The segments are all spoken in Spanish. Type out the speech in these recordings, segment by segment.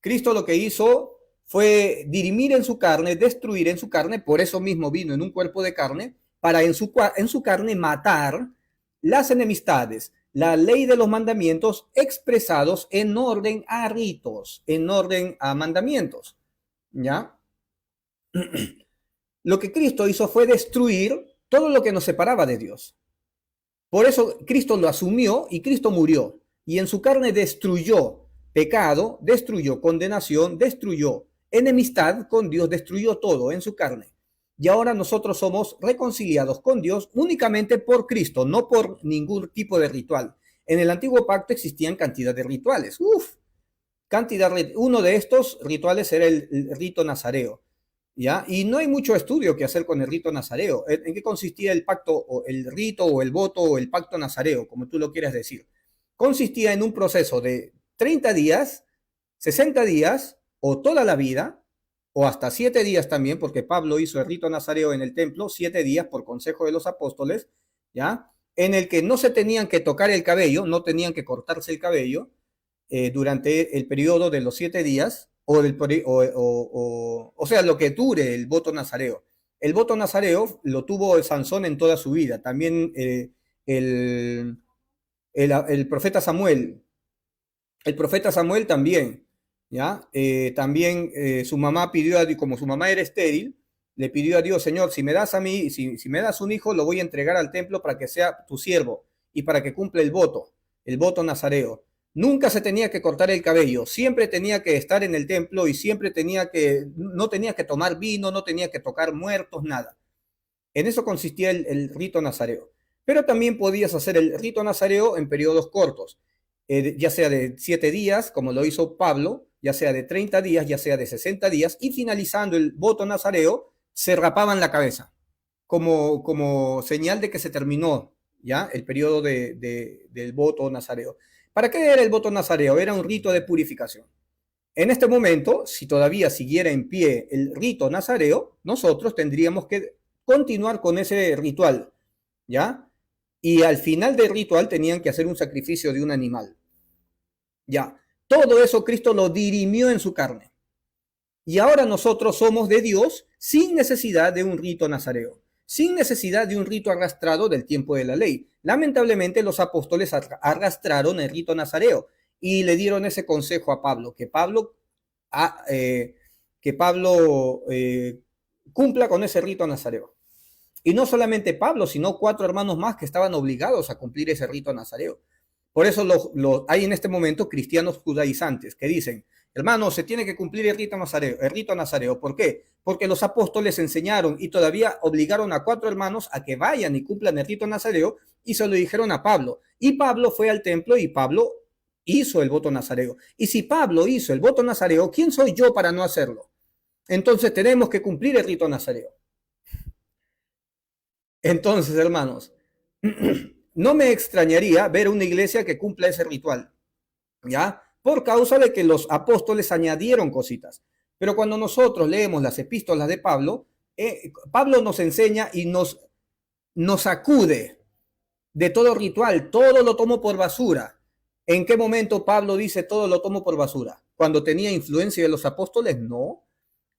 Cristo lo que hizo fue dirimir en su carne, destruir en su carne, por eso mismo vino en un cuerpo de carne, para en su carne matar las enemistades, la ley de los mandamientos expresados en orden a ritos, en orden a mandamientos, ¿ya? Lo que Cristo hizo fue destruir todo lo que nos separaba de Dios. Por eso Cristo lo asumió y Cristo murió. Y en su carne destruyó pecado, destruyó condenación, destruyó enemistad con Dios, destruyó todo en su carne. Y ahora nosotros somos reconciliados con Dios únicamente por Cristo, no por ningún tipo de ritual. En el antiguo pacto existían cantidad de rituales. Uno de estos rituales era el rito nazareo. ¿Ya? Y no hay mucho estudio que hacer con el rito nazareo. ¿En qué consistía el pacto, o el rito, o el voto, o el pacto nazareo, como tú lo quieras decir? Consistía en un proceso de 30 días, 60 días, o toda la vida, o hasta 7 días también, porque Pablo hizo el rito nazareo en el templo, 7 días por consejo de los apóstoles, ¿ya? En el que no se tenían que tocar el cabello, no tenían que cortarse el cabello, durante el periodo de los 7 días, o sea, lo que dure el voto nazareo. El voto nazareo lo tuvo Sansón en toda su vida. También el profeta Samuel. El profeta Samuel también, ¿ya? También su mamá pidió a Dios, como su mamá era estéril, le pidió a Dios, Señor, si me das a mí, si me das un hijo, lo voy a entregar al templo para que sea tu siervo y para que cumpla el voto nazareo. Nunca se tenía que cortar el cabello, siempre tenía que estar en el templo y siempre no tenía que tomar vino, no tenía que tocar muertos, nada. En eso consistía el rito nazareo. Pero también podías hacer el rito nazareo en periodos cortos, ya sea de 7 días, como lo hizo Pablo, ya sea de 30 días, ya sea de 60 días, y finalizando el voto nazareo, se rapaban la cabeza, como señal de que se terminó ya el periodo del voto nazareo. ¿Para qué era el voto nazareo? Era un rito de purificación. En este momento, si todavía siguiera en pie el rito nazareo, nosotros tendríamos que continuar con ese ritual, ¿ya? Y al final del ritual tenían que hacer un sacrificio de un animal, ¿ya? Todo eso Cristo lo dirimió en su carne. Y ahora nosotros somos de Dios sin necesidad de un rito nazareo, sin necesidad de un rito arrastrado del tiempo de la ley. Lamentablemente los apóstoles arrastraron el rito nazareo y le dieron ese consejo a Pablo, que Pablo cumpla con ese rito nazareo. Y no solamente Pablo, sino 4 hermanos más que estaban obligados a cumplir ese rito nazareo. Por eso hay en este momento cristianos judaizantes que dicen, hermanos, se tiene que cumplir el rito nazareo. El rito nazareo. ¿Por qué? Porque los apóstoles enseñaron y todavía obligaron a 4 hermanos a que vayan y cumplan el rito nazareo y se lo dijeron a Pablo. Y Pablo fue al templo y Pablo hizo el voto nazareo. Y si Pablo hizo el voto nazareo, ¿quién soy yo para no hacerlo? Entonces tenemos que cumplir el rito nazareo. Entonces, hermanos, no me extrañaría ver una iglesia que cumpla ese ritual, ¿ya? Por causa de que los apóstoles añadieron cositas. Pero cuando nosotros leemos las epístolas de Pablo, Pablo nos enseña y nos sacude de todo ritual, todo lo tomo por basura. ¿En qué momento Pablo dice todo lo tomo por basura? ¿Cuando tenía influencia de los apóstoles? No.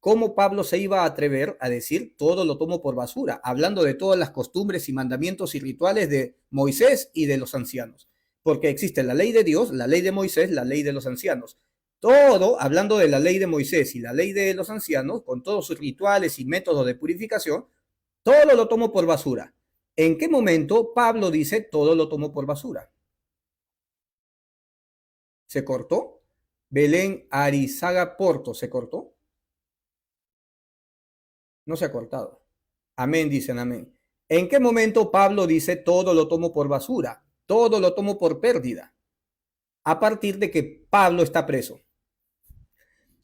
¿Cómo Pablo se iba a atrever a decir todo lo tomo por basura? Hablando de todas las costumbres y mandamientos y rituales de Moisés y de los ancianos. Porque existe la ley de Dios, la ley de Moisés, la ley de los ancianos. Todo, hablando de la ley de Moisés y la ley de los ancianos, con todos sus rituales y métodos de purificación, todo lo tomo por basura. ¿En qué momento Pablo dice todo lo tomo por basura? ¿Se cortó? Belén Arizaga Porto, ¿se cortó? No se ha cortado. Amén, dicen amén. ¿En qué momento Pablo dice todo lo tomo por basura? Todo lo tomo por pérdida. A partir de que Pablo está preso.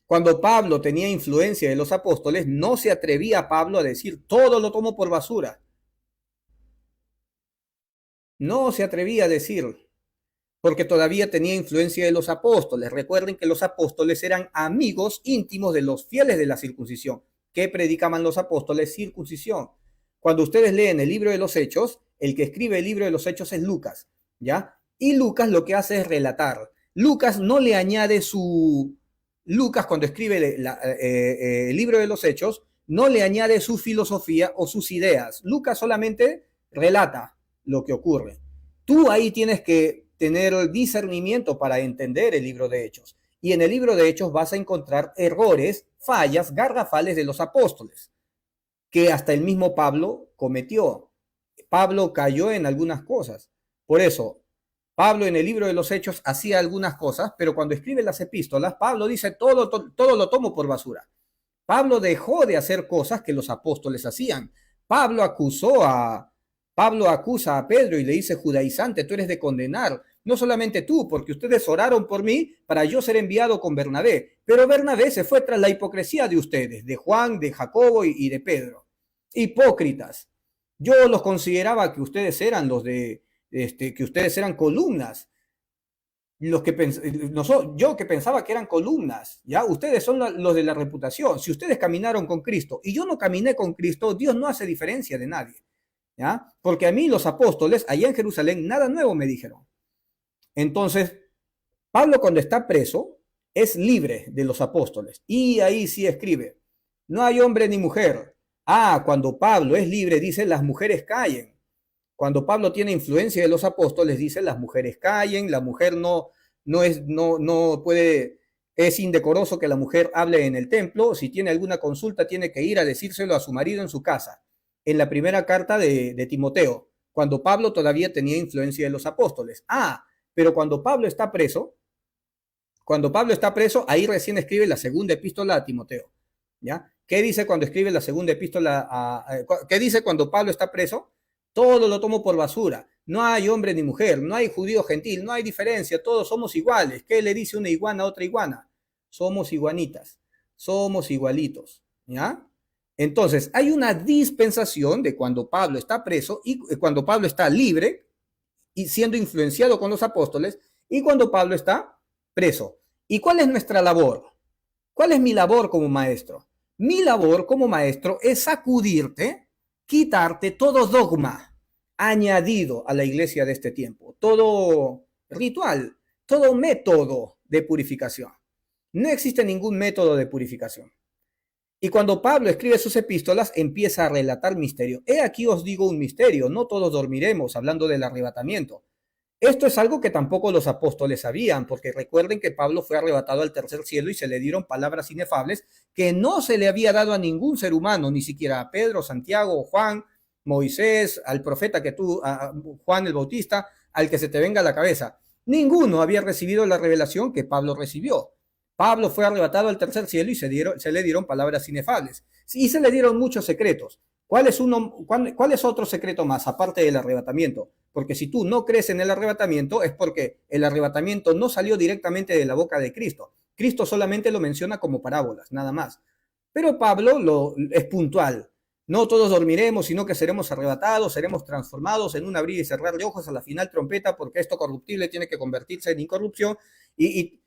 Cuando Pablo tenía influencia de los apóstoles, no se atrevía Pablo a decir todo lo tomo por basura. No se atrevía a decir, porque todavía tenía influencia de los apóstoles. Recuerden que los apóstoles eran amigos íntimos de los fieles de la circuncisión. ¿Qué predicaban los apóstoles? Circuncisión. Cuando ustedes leen el libro de los Hechos, el que escribe el libro de los Hechos es Lucas, ¿ya? Y Lucas lo que hace es relatar. Lucas no le añade Lucas, cuando escribe el libro de los Hechos, no le añade su filosofía o sus ideas. Lucas solamente relata lo que ocurre. Tú ahí tienes que tener discernimiento para entender el libro de Hechos. Y en el libro de Hechos vas a encontrar errores, fallas, garrafales de los apóstoles, que hasta el mismo Pablo cometió. Pablo cayó en algunas cosas. Por eso, Pablo en el libro de los Hechos hacía algunas cosas, pero cuando escribe las epístolas, Pablo dice, todo lo tomo por basura. Pablo dejó de hacer cosas que los apóstoles hacían. Pablo acusa a Pedro y le dice, judaizante, tú eres de condenar. No solamente tú, porque ustedes oraron por mí para yo ser enviado con Bernabé. Pero Bernabé se fue tras la hipocresía de ustedes, de Juan, de Jacobo y de Pedro. Hipócritas. Yo los consideraba que ustedes eran que ustedes eran columnas. Yo que pensaba que eran columnas, ¿ya? Ustedes son los de la reputación. Si ustedes caminaron con Cristo y yo no caminé con Cristo, Dios no hace diferencia de nadie, ¿ya? Porque a mí los apóstoles allá en Jerusalén nada nuevo me dijeron. Entonces, Pablo cuando está preso es libre de los apóstoles y ahí sí escribe, no hay hombre ni mujer. Cuando Pablo es libre dice las mujeres callen. Cuando Pablo tiene influencia de los apóstoles, dice las mujeres callen, la mujer no puede, es indecoroso que la mujer hable en el templo, si tiene alguna consulta tiene que ir a decírselo a su marido en su casa. En la primera carta de Timoteo, cuando Pablo todavía tenía influencia de los apóstoles. Pero cuando Pablo está preso, ahí recién escribe la segunda epístola a Timoteo, ¿ya? ¿Qué dice cuando escribe la segunda epístola? ¿Qué dice cuando Pablo está preso? Todo lo tomo por basura. No hay hombre ni mujer, no hay judío gentil, no hay diferencia, todos somos iguales. ¿Qué le dice una iguana a otra iguana? Somos iguanitas, somos igualitos, ¿ya? Entonces, hay una dispensación de cuando Pablo está preso y cuando Pablo está libre y siendo influenciado con los apóstoles y cuando Pablo está preso. ¿Y cuál es nuestra labor? ¿Cuál es mi labor como maestro? Mi labor como maestro es sacudirte, quitarte todo dogma añadido a la iglesia de este tiempo, todo ritual, todo método de purificación. No existe ningún método de purificación. Y cuando Pablo escribe sus epístolas, empieza a relatar misterio. He aquí os digo un misterio, no todos dormiremos, hablando del arrebatamiento. Esto es algo que tampoco los apóstoles sabían, porque recuerden que Pablo fue arrebatado al tercer cielo y se le dieron palabras inefables que no se le había dado a ningún ser humano, ni siquiera a Pedro, Santiago, Juan, Moisés, al profeta a Juan el Bautista, al que se te venga a la cabeza. Ninguno había recibido la revelación que Pablo recibió. Pablo fue arrebatado al tercer cielo y se le dieron palabras inefables. Y se le dieron muchos secretos. ¿Cuál es otro secreto más, aparte del arrebatamiento? Porque si tú no crees en el arrebatamiento, es porque el arrebatamiento no salió directamente de la boca de Cristo. Cristo solamente lo menciona como parábolas, nada más. Pero Pablo es puntual. No todos dormiremos, sino que seremos arrebatados, seremos transformados en un abrir y cerrar de ojos a la final trompeta, porque esto corruptible tiene que convertirse en incorrupción. Y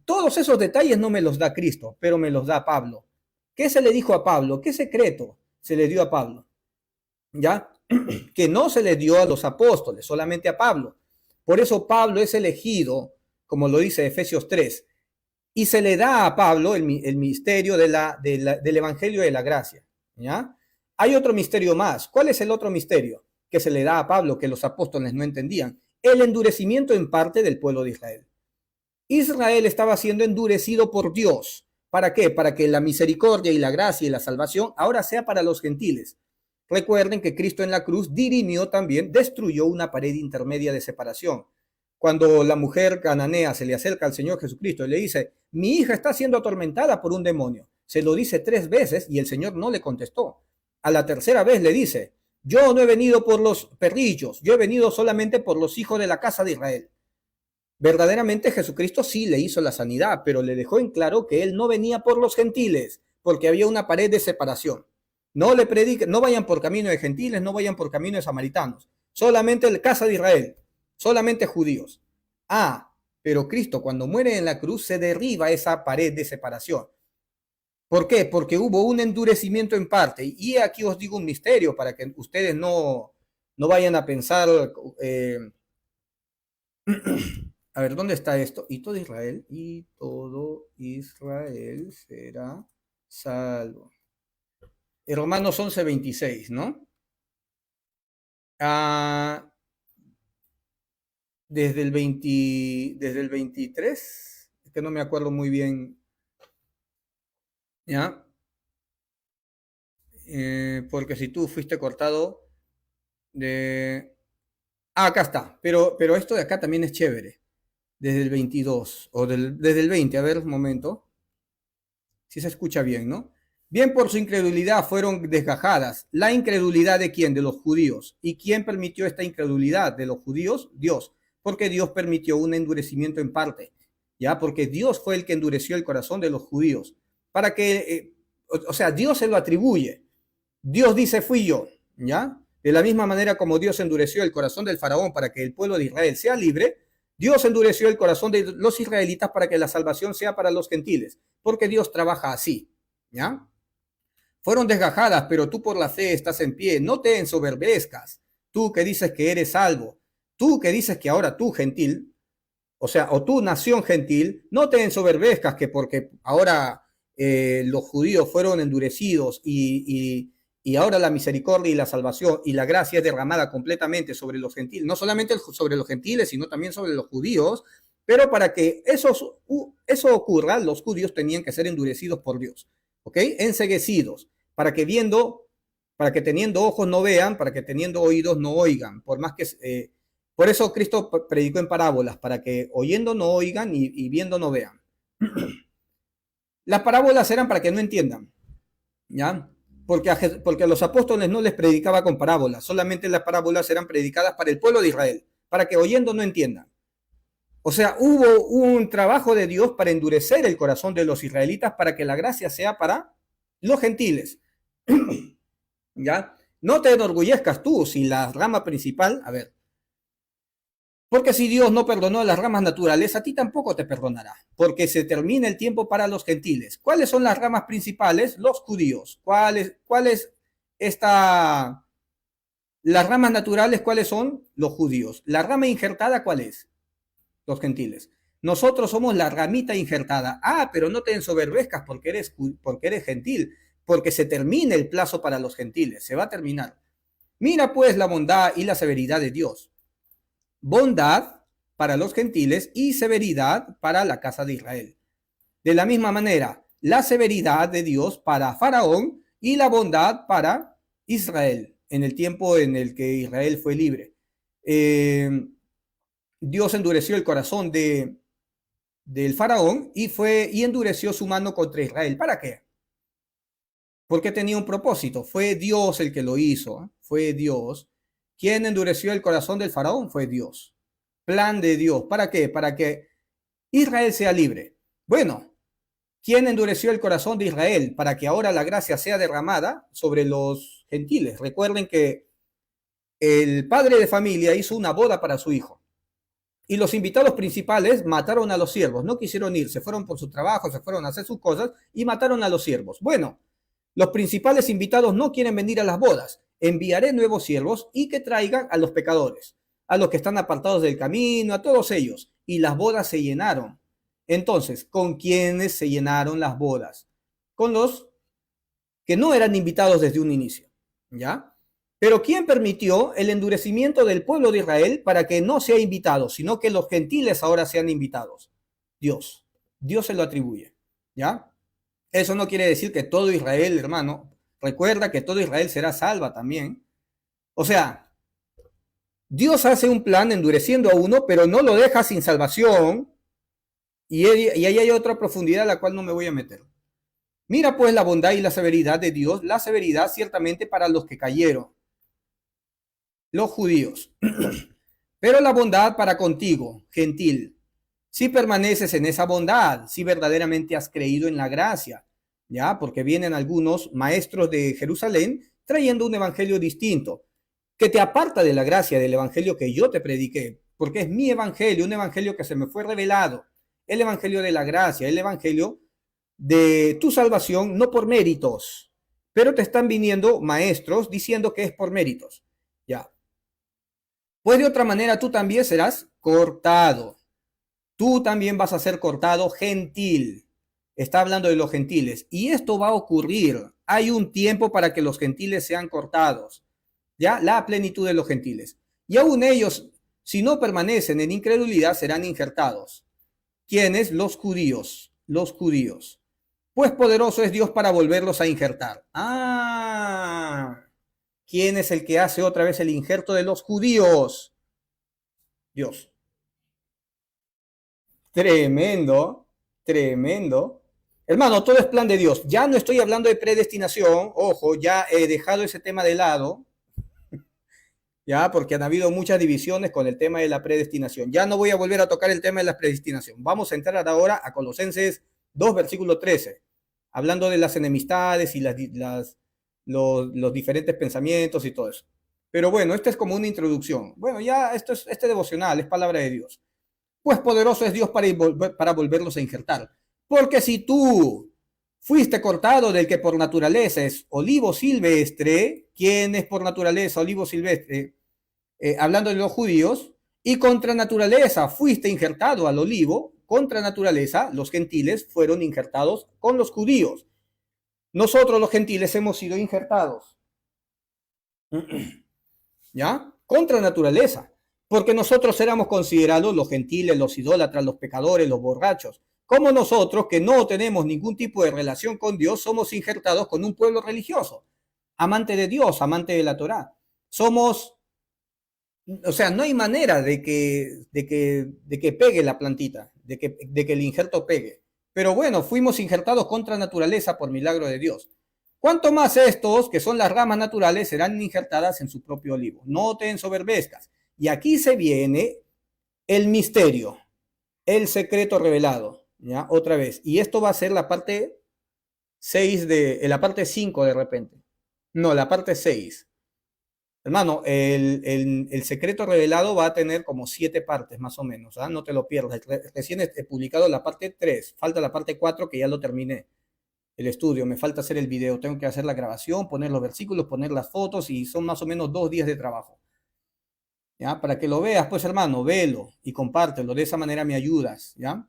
todos esos detalles no me los da Cristo, pero me los da Pablo. ¿Qué se le dijo a Pablo? ¿Qué secreto se le dio a Pablo? ¿Ya? Que no se le dio a los apóstoles, solamente a Pablo. Por eso Pablo es elegido, como lo dice Efesios 3, y se le da a Pablo el misterio del Evangelio de la Gracia. ¿Ya? Hay otro misterio más. ¿Cuál es el otro misterio que se le da a Pablo que los apóstoles no entendían? El endurecimiento en parte del pueblo de Israel. Israel estaba siendo endurecido por Dios. ¿Para qué? Para que la misericordia y la gracia y la salvación ahora sea para los gentiles. Recuerden que Cristo en la cruz dirimió también, destruyó una pared intermedia de separación. Cuando la mujer cananea se le acerca al Señor Jesucristo y le dice, mi hija está siendo atormentada por un demonio. Se lo dice 3 veces y el Señor no le contestó. A la tercera vez le dice, yo no he venido por los perrillos, yo he venido solamente por los hijos de la casa de Israel. Verdaderamente Jesucristo sí le hizo la sanidad, pero le dejó en claro que él no venía por los gentiles, porque había una pared de separación. No le prediquen, no vayan por camino de gentiles, no vayan por camino de samaritanos, solamente la casa de Israel, solamente judíos. Pero Cristo cuando muere en la cruz se derriba esa pared de separación. ¿Por qué? Porque hubo un endurecimiento en parte. Y aquí os digo un misterio para que ustedes no vayan a pensar A ver, ¿dónde está esto? Y todo Israel será salvo. En Romanos 11:26, ¿no? Ah, desde el 23, es que no me acuerdo muy bien, ¿ya? Porque si tú fuiste cortado de... Ah, acá está, pero esto de acá también es chévere, desde el 22, desde el 20, a ver, un momento, si se escucha bien, ¿no? Bien por su incredulidad fueron desgajadas. ¿La incredulidad de quién? De los judíos. ¿Y quién permitió esta incredulidad de los judíos? Dios, porque Dios permitió un endurecimiento en parte, ¿ya? Porque Dios fue el que endureció el corazón de los judíos, para que, o sea, Dios se lo atribuye. Dios dice, fui yo, ¿ya? De la misma manera como Dios endureció el corazón del faraón para que el pueblo de Israel sea libre, Dios endureció el corazón de los israelitas para que la salvación sea para los gentiles, porque Dios trabaja así, ¿ya? Fueron desgajadas, pero tú por la fe estás en pie, no te ensoberbezcas, tú que dices que eres salvo, tú que dices que ahora tú gentil, o sea, o tú nación gentil, no te ensoberbezcas que porque ahora los judíos fueron endurecidos y ahora la misericordia y la salvación y la gracia es derramada completamente sobre los gentiles, no solamente sobre los gentiles, sino también sobre los judíos, pero para que eso ocurra, los judíos tenían que ser endurecidos por Dios, ¿ok? Enceguecidos, para que teniendo ojos no vean, para que teniendo oídos no oigan, por más que... por eso Cristo predicó en parábolas, para que oyendo no oigan y viendo no vean. Las parábolas eran para que no entiendan, ¿ya? Porque a los apóstoles no les predicaba con parábolas, solamente las parábolas eran predicadas para el pueblo de Israel, para que oyendo no entiendan. O sea, hubo un trabajo de Dios para endurecer el corazón de los israelitas para que la gracia sea para los gentiles. ¿Ya? No te enorgullezcas tú si la rama principal, a ver, porque si Dios no perdonó a las ramas naturales, a ti tampoco te perdonará, porque se termina el tiempo para los gentiles. ¿Cuáles son las ramas principales? Los judíos. ¿Cuáles esta... Las ramas naturales, ¿cuáles son? Los judíos. La rama injertada, ¿cuál es? Los gentiles. Nosotros somos la ramita injertada. Ah, pero no te ensoberbezcas porque eres gentil, porque se termina el plazo para los gentiles, se va a terminar. Mira pues la bondad y la severidad de Dios. Bondad para los gentiles y severidad para la casa de Israel. De la misma manera, la severidad de Dios para Faraón y la bondad para Israel, en el tiempo en el que Israel fue libre. Dios endureció el corazón del Faraón y endureció su mano contra Israel. ¿Para qué? Porque tenía un propósito. Fue Dios el que lo hizo. Fue Dios. ¿Quién endureció el corazón del Faraón? Fue Dios. Plan de Dios. ¿Para qué? Para que Israel sea libre. Bueno, ¿quién endureció el corazón de Israel? Para que ahora la gracia sea derramada sobre los gentiles. Recuerden que el padre de familia hizo una boda para su hijo. Y los invitados principales mataron a los siervos. No quisieron ir. Se fueron por su trabajo, se fueron a hacer sus cosas y mataron a los siervos. Bueno, los principales invitados no quieren venir a las bodas. Enviaré nuevos siervos y que traigan a los pecadores, a los que están apartados del camino, a todos ellos. Y las bodas se llenaron. Entonces, ¿con quiénes se llenaron las bodas? Con los que no eran invitados desde un inicio, ¿ya? Pero ¿quién permitió el endurecimiento del pueblo de Israel para que no sea invitado, sino que los gentiles ahora sean invitados? Dios. Dios se lo atribuye, ¿ya? Eso no quiere decir que todo Israel, hermano, recuerda que todo Israel será salva también. O sea, Dios hace un plan endureciendo a uno, pero no lo deja sin salvación. Y ahí hay otra profundidad a la cual no me voy a meter. Mira pues la bondad y la severidad de Dios, la severidad ciertamente para los que cayeron, los judíos, pero la bondad para contigo, gentil, si permaneces en esa bondad, si verdaderamente has creído en la gracia, ¿ya? Porque vienen algunos maestros de Jerusalén trayendo un evangelio distinto, que te aparta de la gracia del evangelio que yo te prediqué, porque es mi evangelio, un evangelio que se me fue revelado, el evangelio de la gracia, el evangelio de tu salvación, no por méritos, pero te están viniendo maestros diciendo que es por méritos, ¿ya? Pues de otra manera tú también serás cortado. tú también vas a ser cortado gentil. Está hablando de los gentiles. Y esto va a ocurrir. Hay un tiempo para que los gentiles sean cortados. ¿Ya? La plenitud de los gentiles. Y aún ellos, si no permanecen en incredulidad, serán injertados. ¿Quiénes? Los judíos. Los judíos. Pues poderoso es Dios para volverlos a injertar. Ah, ¿quién es el que hace otra vez el injerto de los judíos? Dios. Tremendo, tremendo. Hermano, todo es plan de Dios. Ya no estoy hablando de predestinación, ojo, ya he dejado ese tema de lado, ya, porque han habido muchas divisiones con el tema de la predestinación. Ya no voy a volver a tocar el tema de la predestinación. Vamos a entrar ahora a Colosenses 2, versículo 13, hablando de las enemistades y los diferentes pensamientos y todo eso. Pero bueno, esta es como una introducción. Bueno, ya este devocional es palabra de Dios. Pues poderoso es Dios para volverlos a injertar. Porque si tú fuiste cortado del que por naturaleza es olivo silvestre, ¿quién es por naturaleza olivo silvestre? Hablando de los judíos, y contra naturaleza fuiste injertado al olivo, contra naturaleza los gentiles fueron injertados con los judíos. Nosotros los gentiles hemos sido injertados. ¿Ya? Contra naturaleza. Porque nosotros éramos considerados los gentiles, los idólatras, los pecadores, los borrachos. Como nosotros, que no tenemos ningún tipo de relación con Dios, somos injertados con un pueblo religioso, amante de Dios, amante de la Torá. Somos, o sea, no hay manera de que pegue la plantita, de que el injerto pegue. Pero bueno, fuimos injertados contra naturaleza por milagro de Dios. Cuanto más estos, que son las ramas naturales, serán injertadas en su propio olivo. No te ensoberbezcas. Y aquí se viene el misterio, el secreto revelado, ¿ya? Otra vez. Y esto va a ser la parte 6 la parte 5 de repente. No, la parte 6. Hermano, el secreto revelado va a tener como 7 partes más o menos, ¿ah? No te lo pierdas. Recién he publicado la parte 3, falta la parte 4 que ya lo terminé. El estudio, me falta hacer el video, tengo que hacer la grabación, poner los versículos, poner las fotos y son más o menos 2 días de trabajo. ¿Ya? Para que lo veas, pues hermano, velo y compártelo, de esa manera me ayudas, ¿ya?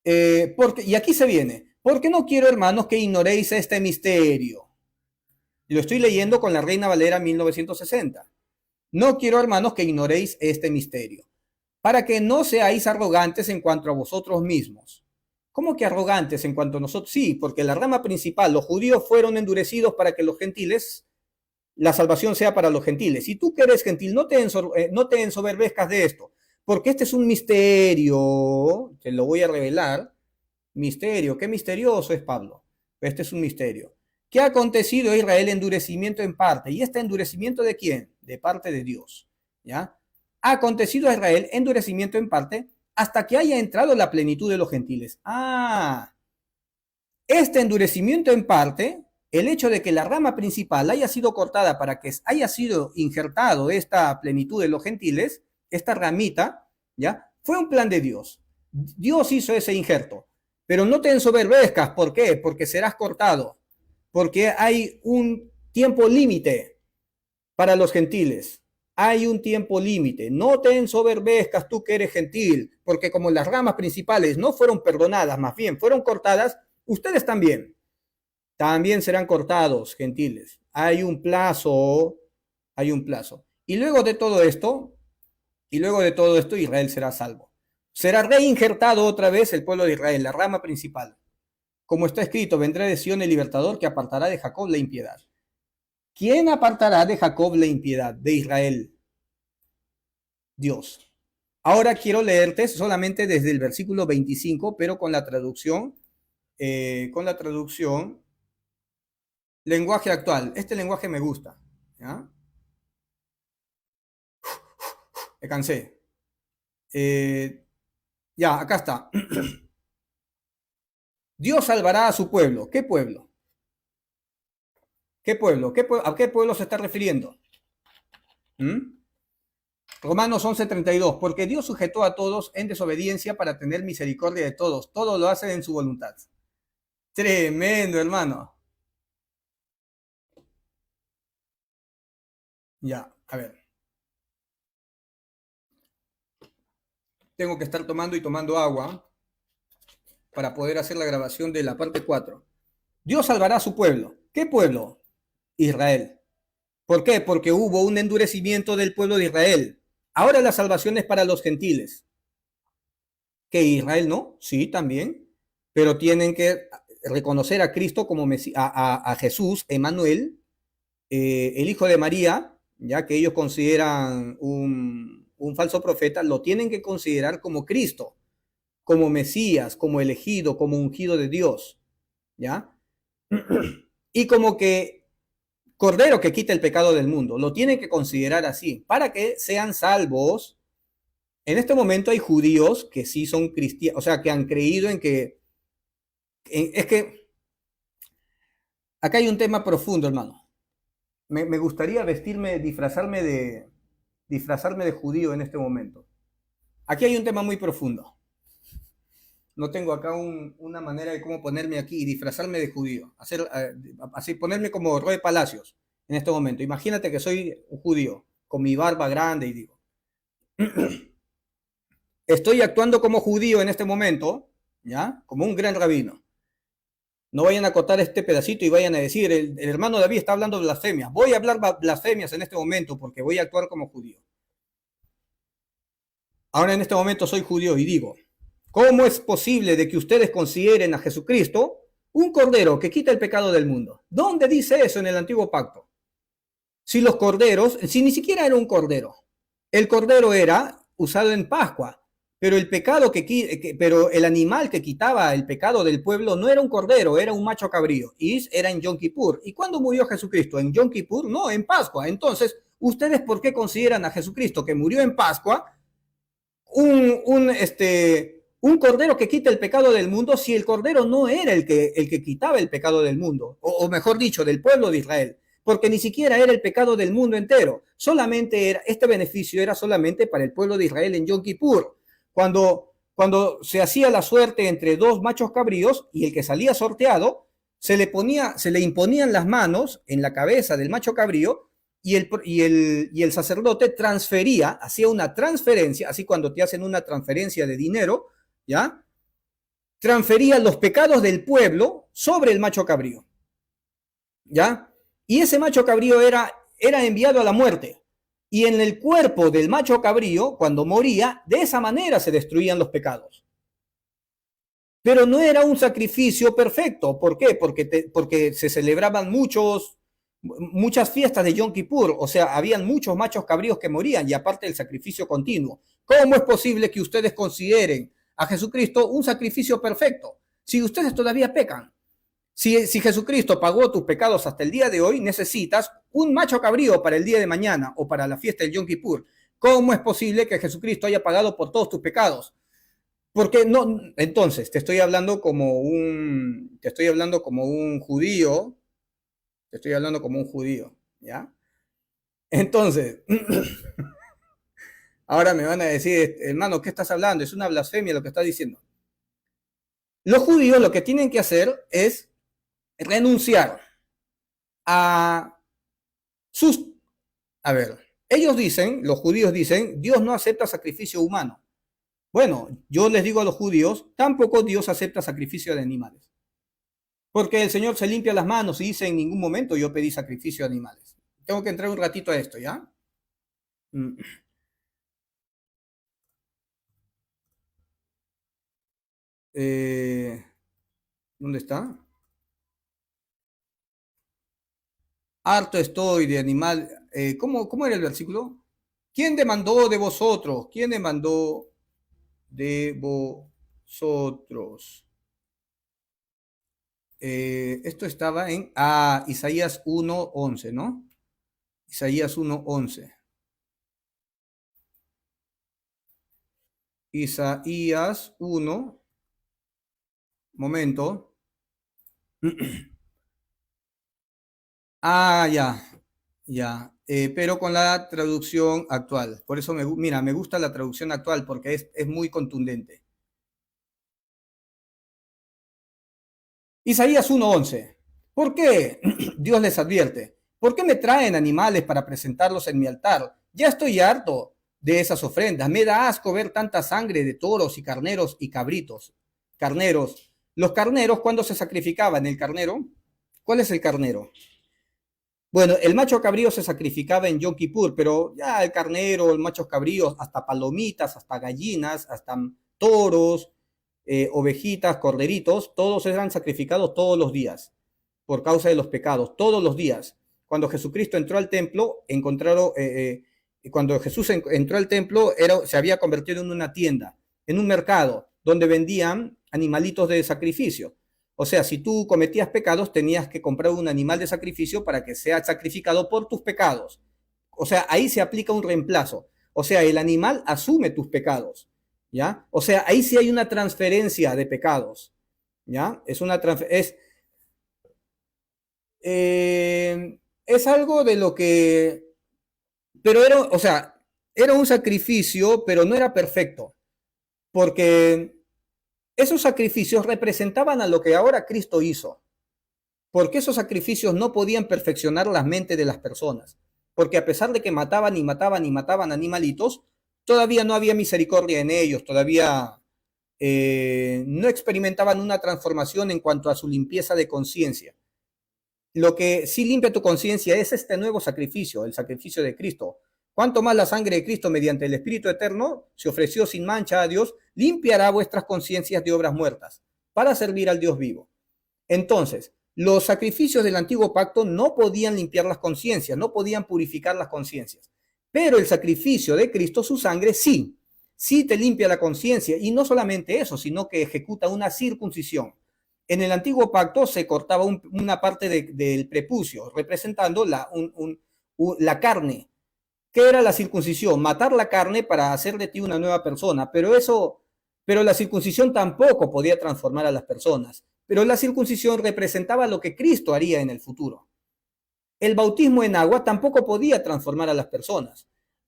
Y aquí se viene, porque no quiero, hermanos, que ignoréis este misterio. Lo estoy leyendo con la Reina Valera 1960. No quiero, hermanos, que ignoréis este misterio, para que no seáis arrogantes en cuanto a vosotros mismos. ¿Cómo que arrogantes en cuanto a nosotros? Sí, porque la rama principal, los judíos fueron endurecidos para que los gentiles, la salvación sea para los gentiles. Si tú que eres gentil, no te ensoberbezcas de esto, porque este es un misterio, te lo voy a revelar. Misterio, qué misterioso es Pablo. Este es un misterio. ¿Qué ha acontecido a Israel? Endurecimiento en parte. ¿Y este endurecimiento de quién? De parte de Dios. ¿Ya? Ha acontecido a Israel endurecimiento en parte hasta que haya entrado la plenitud de los gentiles. Ah, este endurecimiento en parte, el hecho de que la rama principal haya sido cortada para que haya sido injertado esta plenitud de los gentiles, esta ramita, ¿ya? Fue un plan de Dios. Dios hizo ese injerto. Pero no te ensoberbezcas. ¿Por qué? Porque serás cortado. Porque hay un tiempo límite para los gentiles. Hay un tiempo límite. No te ensoberbezcas tú que eres gentil, porque como las ramas principales no fueron perdonadas, más bien fueron cortadas, ustedes también serán cortados, gentiles. Hay un plazo. Y luego de todo esto, Israel será salvo. Será reinjertado otra vez el pueblo de Israel, la rama principal. Como está escrito, vendrá de Sion el libertador que apartará de Jacob la impiedad. ¿Quién apartará de Jacob la impiedad? De Israel. Dios. Ahora quiero leerte solamente desde el versículo 25, pero con la traducción lenguaje actual. Este lenguaje me gusta. ¿Ya? Me cansé. Ya, acá está. Dios salvará a su pueblo. ¿Qué pueblo? ¿Qué pueblo? ¿A qué pueblo se está refiriendo? ¿Mm? Romanos 11:32, porque Dios sujetó a todos en desobediencia para tener misericordia de todos. Todo lo hace en su voluntad. Tremendo, hermano. Ya, a ver. tengo que estar tomando y tomando agua para poder hacer la grabación de la parte 4. Dios salvará a su pueblo. ¿Qué pueblo? Israel. ¿Por qué? Porque hubo un endurecimiento del pueblo de Israel. Ahora la salvación es para los gentiles. ¿Que Israel no? Sí, también. Pero tienen que reconocer a Cristo como a Jesús, Emmanuel, el hijo de María, ya que ellos consideran un falso profeta, lo tienen que considerar como Cristo, como Mesías, como elegido, como ungido de Dios, ¿ya? Y como que Cordero que quita el pecado del mundo, lo tienen que considerar así, para que sean salvos. En este momento hay judíos que sí son cristianos, o sea, que han creído en que, es que acá hay un tema profundo, hermano. Me gustaría disfrazarme de judío en este momento. Aquí hay un tema muy profundo. No tengo acá una manera de cómo ponerme aquí y disfrazarme de judío. Así ponerme como Roy Palacios en este momento. Imagínate que soy un judío con mi barba grande y digo, estoy actuando como judío en este momento, ¿ya? Como un gran rabino. No vayan a acotar este pedacito y vayan a decir, el hermano David está hablando blasfemias. Voy a hablar blasfemias en este momento porque voy a actuar como judío. Ahora en este momento soy judío y digo, ¿cómo es posible de que ustedes consideren a Jesucristo un cordero que quita el pecado del mundo? ¿Dónde dice eso en el antiguo pacto? Si los corderos, si ni siquiera era un cordero, el cordero era usado en Pascua, pero pero el animal que quitaba el pecado del pueblo no era un cordero, era un macho cabrío, y era en Yom Kippur. ¿Y cuándo murió Jesucristo? ¿En Yom Kippur? No, en Pascua. Entonces, ¿ustedes por qué consideran a Jesucristo que murió en Pascua un cordero que quita el pecado del mundo si el cordero no era el que quitaba el pecado del mundo, o mejor dicho, del pueblo de Israel? Porque ni siquiera era el pecado del mundo entero, este beneficio era solamente para el pueblo de Israel en Yom Kippur, cuando se hacía la suerte entre dos machos cabríos y el que salía sorteado, se le imponían las manos en la cabeza del macho cabrío y el sacerdote transfería, hacía una transferencia, así cuando te hacen una transferencia de dinero, ¿ya? Transfería los pecados del pueblo sobre el macho cabrío, ¿ya? Y ese macho cabrío era enviado a la muerte. Y en el cuerpo del macho cabrío, cuando moría, de esa manera se destruían los pecados. Pero no era un sacrificio perfecto. ¿Por qué? Porque se celebraban muchas fiestas de Yom Kippur, o sea, habían muchos machos cabríos que morían y aparte el sacrificio continuo. ¿Cómo es posible que ustedes consideren a Jesucristo un sacrificio perfecto si ustedes todavía pecan? Si Jesucristo pagó tus pecados hasta el día de hoy, necesitas un macho cabrío para el día de mañana o para la fiesta del Yom Kippur. ¿Cómo es posible que Jesucristo haya pagado por todos tus pecados? Porque no, entonces te estoy hablando como un judío, ¿ya? Entonces, ahora me van a decir, hermano, ¿qué estás hablando? Es una blasfemia lo que estás diciendo. Los judíos lo que tienen que hacer es renunciar a sus... A ver, los judíos dicen, Dios no acepta sacrificio humano. Bueno, yo les digo a los judíos, tampoco Dios acepta sacrificio de animales. Porque el Señor se limpia las manos y dice, en ningún momento yo pedí sacrificio de animales. Tengo que entrar un ratito a esto, ¿ya? ¿Dónde está? Harto estoy de animal. ¿Cómo era el versículo? ¿Quién demandó de vosotros? ¿Quién demandó de vosotros? Esto estaba en Isaías 1:11, ¿no? Isaías 1:11. Isaías 1, momento. Ya. Pero con la traducción actual. Por eso, me gusta la traducción actual porque es muy contundente. Isaías 1:11. ¿Por qué? Dios les advierte. ¿Por qué me traen animales para presentarlos en mi altar? Ya estoy harto de esas ofrendas. Me da asco ver tanta sangre de toros y carneros y cabritos. Carneros. Los carneros, ¿cuándo se sacrificaban? El carnero. ¿Cuál es el carnero? Bueno, el macho cabrío se sacrificaba en Yom Kippur, pero ya el carnero, el macho cabrío, hasta palomitas, hasta gallinas, hasta toros, ovejitas, corderitos, todos eran sacrificados todos los días por causa de los pecados, todos los días. Cuando Jesucristo entró al templo, cuando Jesús entró al templo, se había convertido en una tienda, en un mercado, donde vendían animalitos de sacrificio. O sea, si tú cometías pecados, tenías que comprar un animal de sacrificio para que sea sacrificado por tus pecados. O sea, ahí se aplica un reemplazo. O sea, el animal asume tus pecados, ¿ya? O sea, ahí sí hay una transferencia de pecados, ¿ya? Es algo de lo que, pero era, o sea, era un sacrificio, pero no era perfecto, porque esos sacrificios representaban a lo que ahora Cristo hizo, porque esos sacrificios no podían perfeccionar la mente de las personas, porque a pesar de que mataban y mataban y mataban animalitos, todavía no había misericordia en ellos, todavía no experimentaban una transformación en cuanto a su limpieza de conciencia. Lo que sí limpia tu conciencia es este nuevo sacrificio, el sacrificio de Cristo. Cuanto más la sangre de Cristo mediante el Espíritu Eterno se ofreció sin mancha a Dios, limpiará vuestras conciencias de obras muertas para servir al Dios vivo. Entonces, los sacrificios del antiguo pacto no podían limpiar las conciencias, no podían purificar las conciencias. Pero el sacrificio de Cristo, su sangre, sí te limpia la conciencia. Y no solamente eso, sino que ejecuta una circuncisión. En el antiguo pacto se cortaba una parte del prepucio, representando la carne. ¿Qué era la circuncisión? Matar la carne para hacer de ti una nueva persona. Pero la circuncisión tampoco podía transformar a las personas. Pero la circuncisión representaba lo que Cristo haría en el futuro. El bautismo en agua tampoco podía transformar a las personas.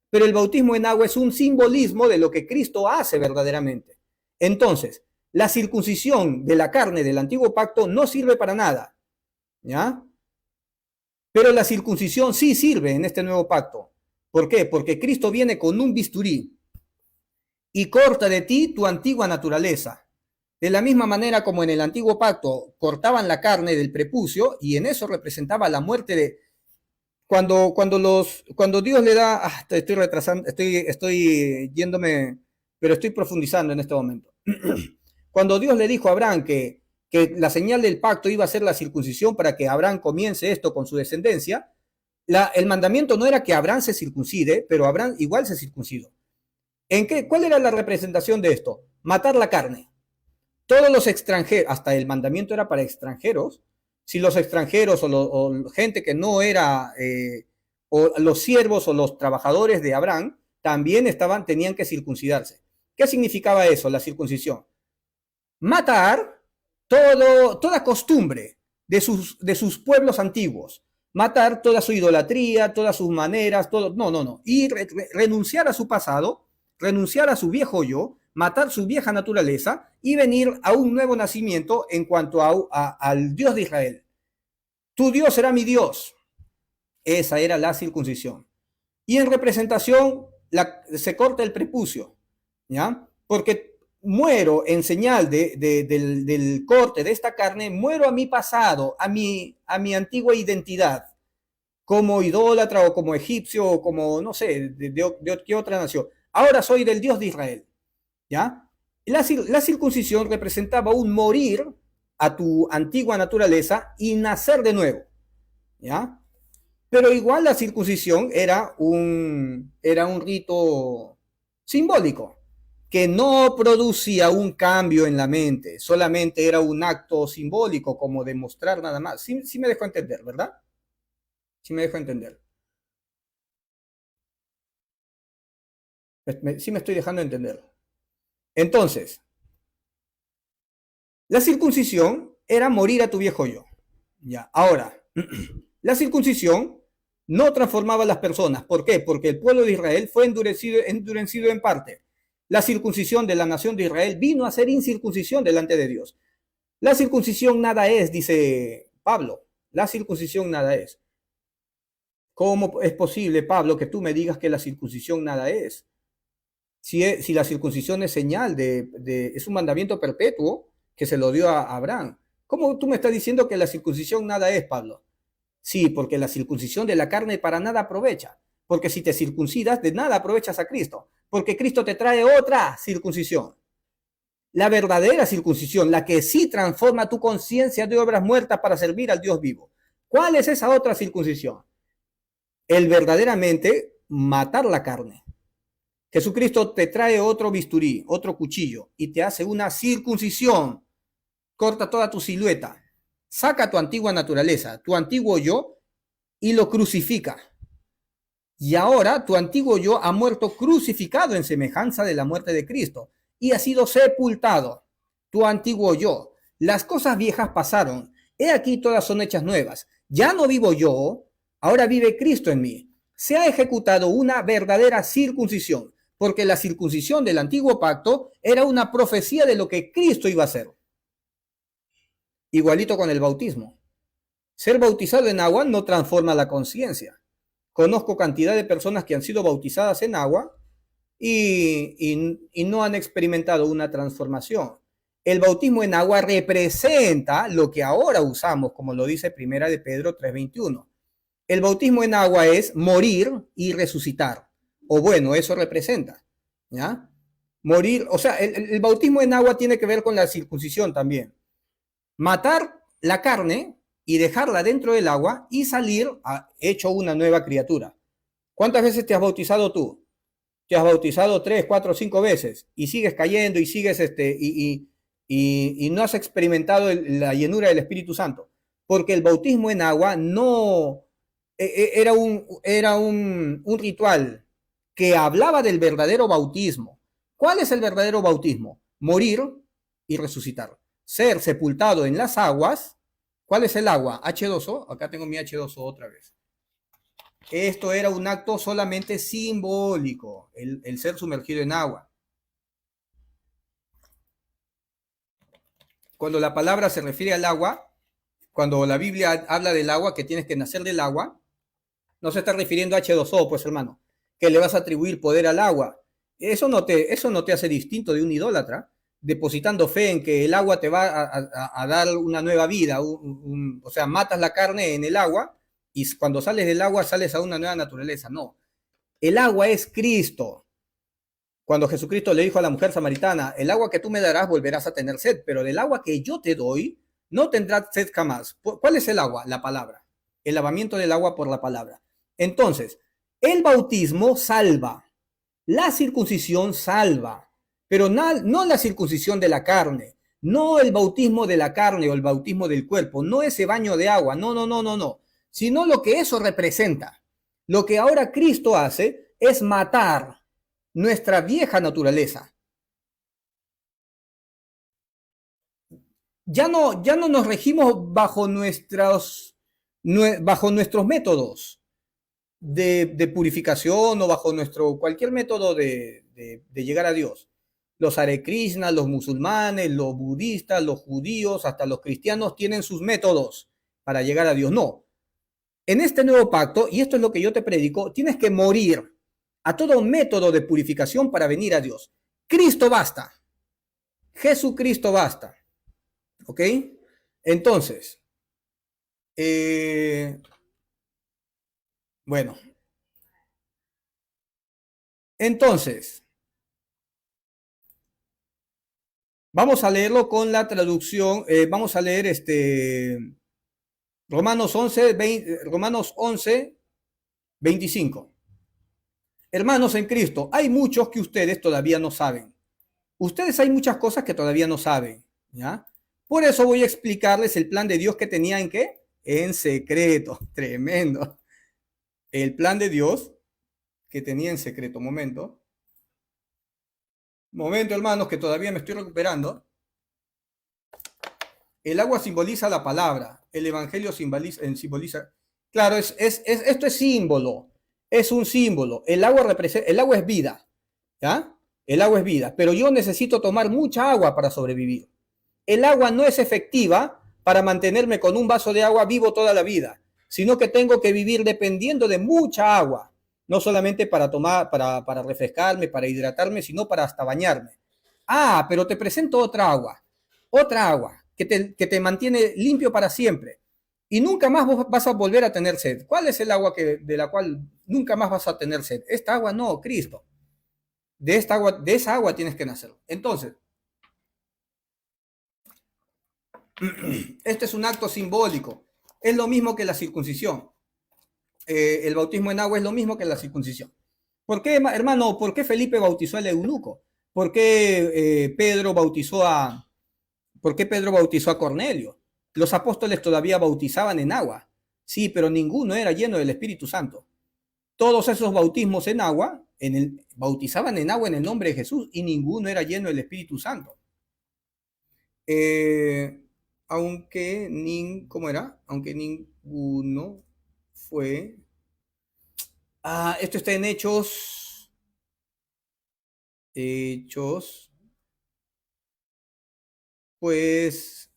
Pero el bautismo en agua es un simbolismo de lo que Cristo hace verdaderamente. Entonces, la circuncisión de la carne del antiguo pacto no sirve para nada, ¿ya? Pero la circuncisión sí sirve en este nuevo pacto. ¿Por qué? Porque Cristo viene con un bisturí y corta de ti tu antigua naturaleza. De la misma manera como en el antiguo pacto cortaban la carne del prepucio y en eso representaba la muerte de... Cuando Dios le da... estoy retrasando, estoy yéndome, pero estoy profundizando en este momento. Cuando Dios le dijo a Abraham que la señal del pacto iba a ser la circuncisión para que Abraham comience esto con su descendencia, el mandamiento no era que Abraham se circuncide, pero Abraham igual se circuncidó. ¿Cuál era la representación de esto? Matar la carne. Todos los extranjeros, hasta el mandamiento era para extranjeros, si los extranjeros o gente que no era, o los siervos o los trabajadores de Abraham, también tenían que circuncidarse. ¿Qué significaba eso, la circuncisión? Matar toda costumbre de sus pueblos antiguos, matar toda su idolatría, todas sus maneras, todo, no, y renunciar a su pasado, renunciar a su viejo yo, matar su vieja naturaleza y venir a un nuevo nacimiento en cuanto al Dios de Israel. Tu Dios será mi Dios. Esa era la circuncisión. Y en representación se corta el prepucio, ¿ya? Porque muero en señal del corte de esta carne, muero a mi pasado, a mi antigua identidad, como idólatra o como egipcio o como, no sé, de qué otra nación. Ahora soy del Dios de Israel, ¿ya? La circuncisión representaba un morir a tu antigua naturaleza y nacer de nuevo, ¿ya? Pero igual la circuncisión era un rito simbólico que no producía un cambio en la mente, solamente era un acto simbólico como demostrar nada más. Sí me dejo entender, ¿verdad? Sí me dejo entender. Sí me estoy dejando entender. Entonces, la circuncisión era morir a tu viejo yo. Ya, ahora, la circuncisión no transformaba a las personas. ¿Por qué? Porque el pueblo de Israel fue endurecido en parte. La circuncisión de la nación de Israel vino a ser incircuncisión delante de Dios. La circuncisión nada es, dice Pablo. La circuncisión nada es. ¿Cómo es posible, Pablo, que tú me digas que la circuncisión nada es? Si la circuncisión es señal es un mandamiento perpetuo que se lo dio a Abraham. ¿Cómo tú me estás diciendo que la circuncisión nada es, Pablo? Sí, porque la circuncisión de la carne para nada aprovecha. Porque si te circuncidas, de nada aprovechas a Cristo. Porque Cristo te trae otra circuncisión. La verdadera circuncisión, la que sí transforma tu conciencia de obras muertas para servir al Dios vivo. ¿Cuál es esa otra circuncisión? El verdaderamente matar la carne. Jesucristo te trae otro bisturí, otro cuchillo, y te hace una circuncisión. Corta toda tu silueta. Saca tu antigua naturaleza, tu antiguo yo, y lo crucifica. Y ahora tu antiguo yo ha muerto crucificado en semejanza de la muerte de Cristo y ha sido sepultado. Tu antiguo yo. Las cosas viejas pasaron. He aquí todas son hechas nuevas. Ya no vivo yo, ahora vive Cristo en mí. Se ha ejecutado una verdadera circuncisión, porque la circuncisión del antiguo pacto era una profecía de lo que Cristo iba a hacer. Igualito con el bautismo. Ser bautizado en agua no transforma la conciencia. Conozco cantidad de personas que han sido bautizadas en agua y no han experimentado una transformación. El bautismo en agua representa lo que ahora usamos, como lo dice Primera de Pedro 3:21. El bautismo en agua es morir y resucitar. O bueno, eso representa, ¿ya? Morir, o sea, el bautismo en agua tiene que ver con la circuncisión también. Matar la carne y dejarla dentro del agua y salir hecho una nueva criatura. ¿Cuántas veces te has bautizado tú? Te has bautizado 3, 4, 5 veces y sigues cayendo y sigues y no has experimentado la llenura del Espíritu Santo. Porque el bautismo en agua no era un ritual que hablaba del verdadero bautismo. ¿Cuál es el verdadero bautismo? Morir y resucitar. Ser sepultado en las aguas. ¿Cuál es el agua? H2O. Acá tengo mi H2O otra vez. Esto era un acto solamente simbólico, el ser sumergido en agua. Cuando la palabra se refiere al agua, cuando la Biblia habla del agua, que tienes que nacer del agua, no se está refiriendo a H2O, pues hermano, que le vas a atribuir poder al agua. Eso no te hace distinto de un idólatra, depositando fe en que el agua te va a dar una nueva vida, o sea, matas la carne en el agua y cuando sales del agua sales a una nueva naturaleza. No, el agua es Cristo. Cuando Jesucristo le dijo a la mujer samaritana, el agua que tú me darás volverás a tener sed, pero del agua que yo te doy no tendrás sed jamás. ¿Cuál es el agua? La palabra. El lavamiento del agua por la palabra. Entonces, el bautismo salva, la circuncisión salva, pero no la circuncisión de la carne, no el bautismo de la carne o el bautismo del cuerpo, no ese baño de agua, no, sino lo que eso representa. Lo que ahora Cristo hace es matar nuestra vieja naturaleza. Ya no nos regimos bajo nuestros métodos de purificación o bajo cualquier método de llegar a Dios. Los Hare Krishna, los musulmanes, los budistas, los judíos, hasta los cristianos tienen sus métodos para llegar a Dios. No. En este nuevo pacto, y esto es lo que yo te predico, tienes que morir a todo método de purificación para venir a Dios. Cristo basta. Jesucristo basta. ¿Ok? Entonces, bueno. Entonces, vamos a leerlo con la traducción. Vamos a leer Romanos 11, 25. Hermanos en Cristo, hay muchos que ustedes todavía no saben. Ustedes hay muchas cosas que todavía no saben, ¿ya? Por eso voy a explicarles el plan de Dios que tenía en qué? En secreto. Tremendo. El plan de Dios que tenía en secreto. Momento, hermanos, que todavía me estoy recuperando. El agua simboliza la palabra. El evangelio simboliza. Claro, esto es símbolo. Es un símbolo. El agua es vida. ¿Ya? El agua es vida. Pero yo necesito tomar mucha agua para sobrevivir. El agua no es efectiva para mantenerme con un vaso de agua vivo toda la vida, sino que tengo que vivir dependiendo de mucha agua. no solamente para tomar, para refrescarme, para hidratarme, sino para hasta bañarme. Ah, pero te presento otra agua que te mantiene limpio para siempre. Y nunca más vos vas a volver a tener sed. ¿Cuál es el agua de la cual nunca más vas a tener sed? Esta agua no, Cristo. De esa agua tienes que nacer. Entonces, este es un acto simbólico. Es lo mismo que la circuncisión. El bautismo en agua es lo mismo que la circuncisión. ¿Por qué, hermano? ¿Por qué Felipe bautizó al eunuco? ¿Por qué, ¿por qué Pedro bautizó a Cornelio? Los apóstoles todavía bautizaban en agua. Sí, pero ninguno era lleno del Espíritu Santo. Todos esos bautismos en agua, bautizaban en agua en el nombre de Jesús y ninguno era lleno del Espíritu Santo. ¿Cómo era? Aunque ninguno fue... esto está en Hechos. Hechos. Pues,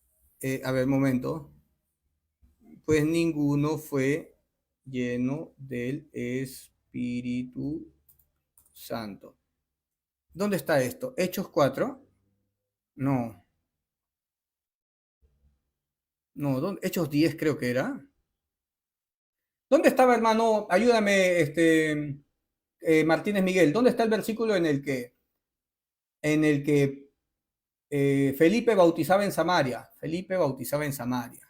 a ver, momento. Pues ninguno fue lleno del Espíritu Santo. ¿Dónde está esto? ¿Hechos 4? No. No, Hechos 10 creo que era. ¿Dónde estaba, hermano? Ayúdame, Martínez Miguel. ¿Dónde está el versículo en el que Felipe bautizaba en Samaria? Felipe bautizaba en Samaria.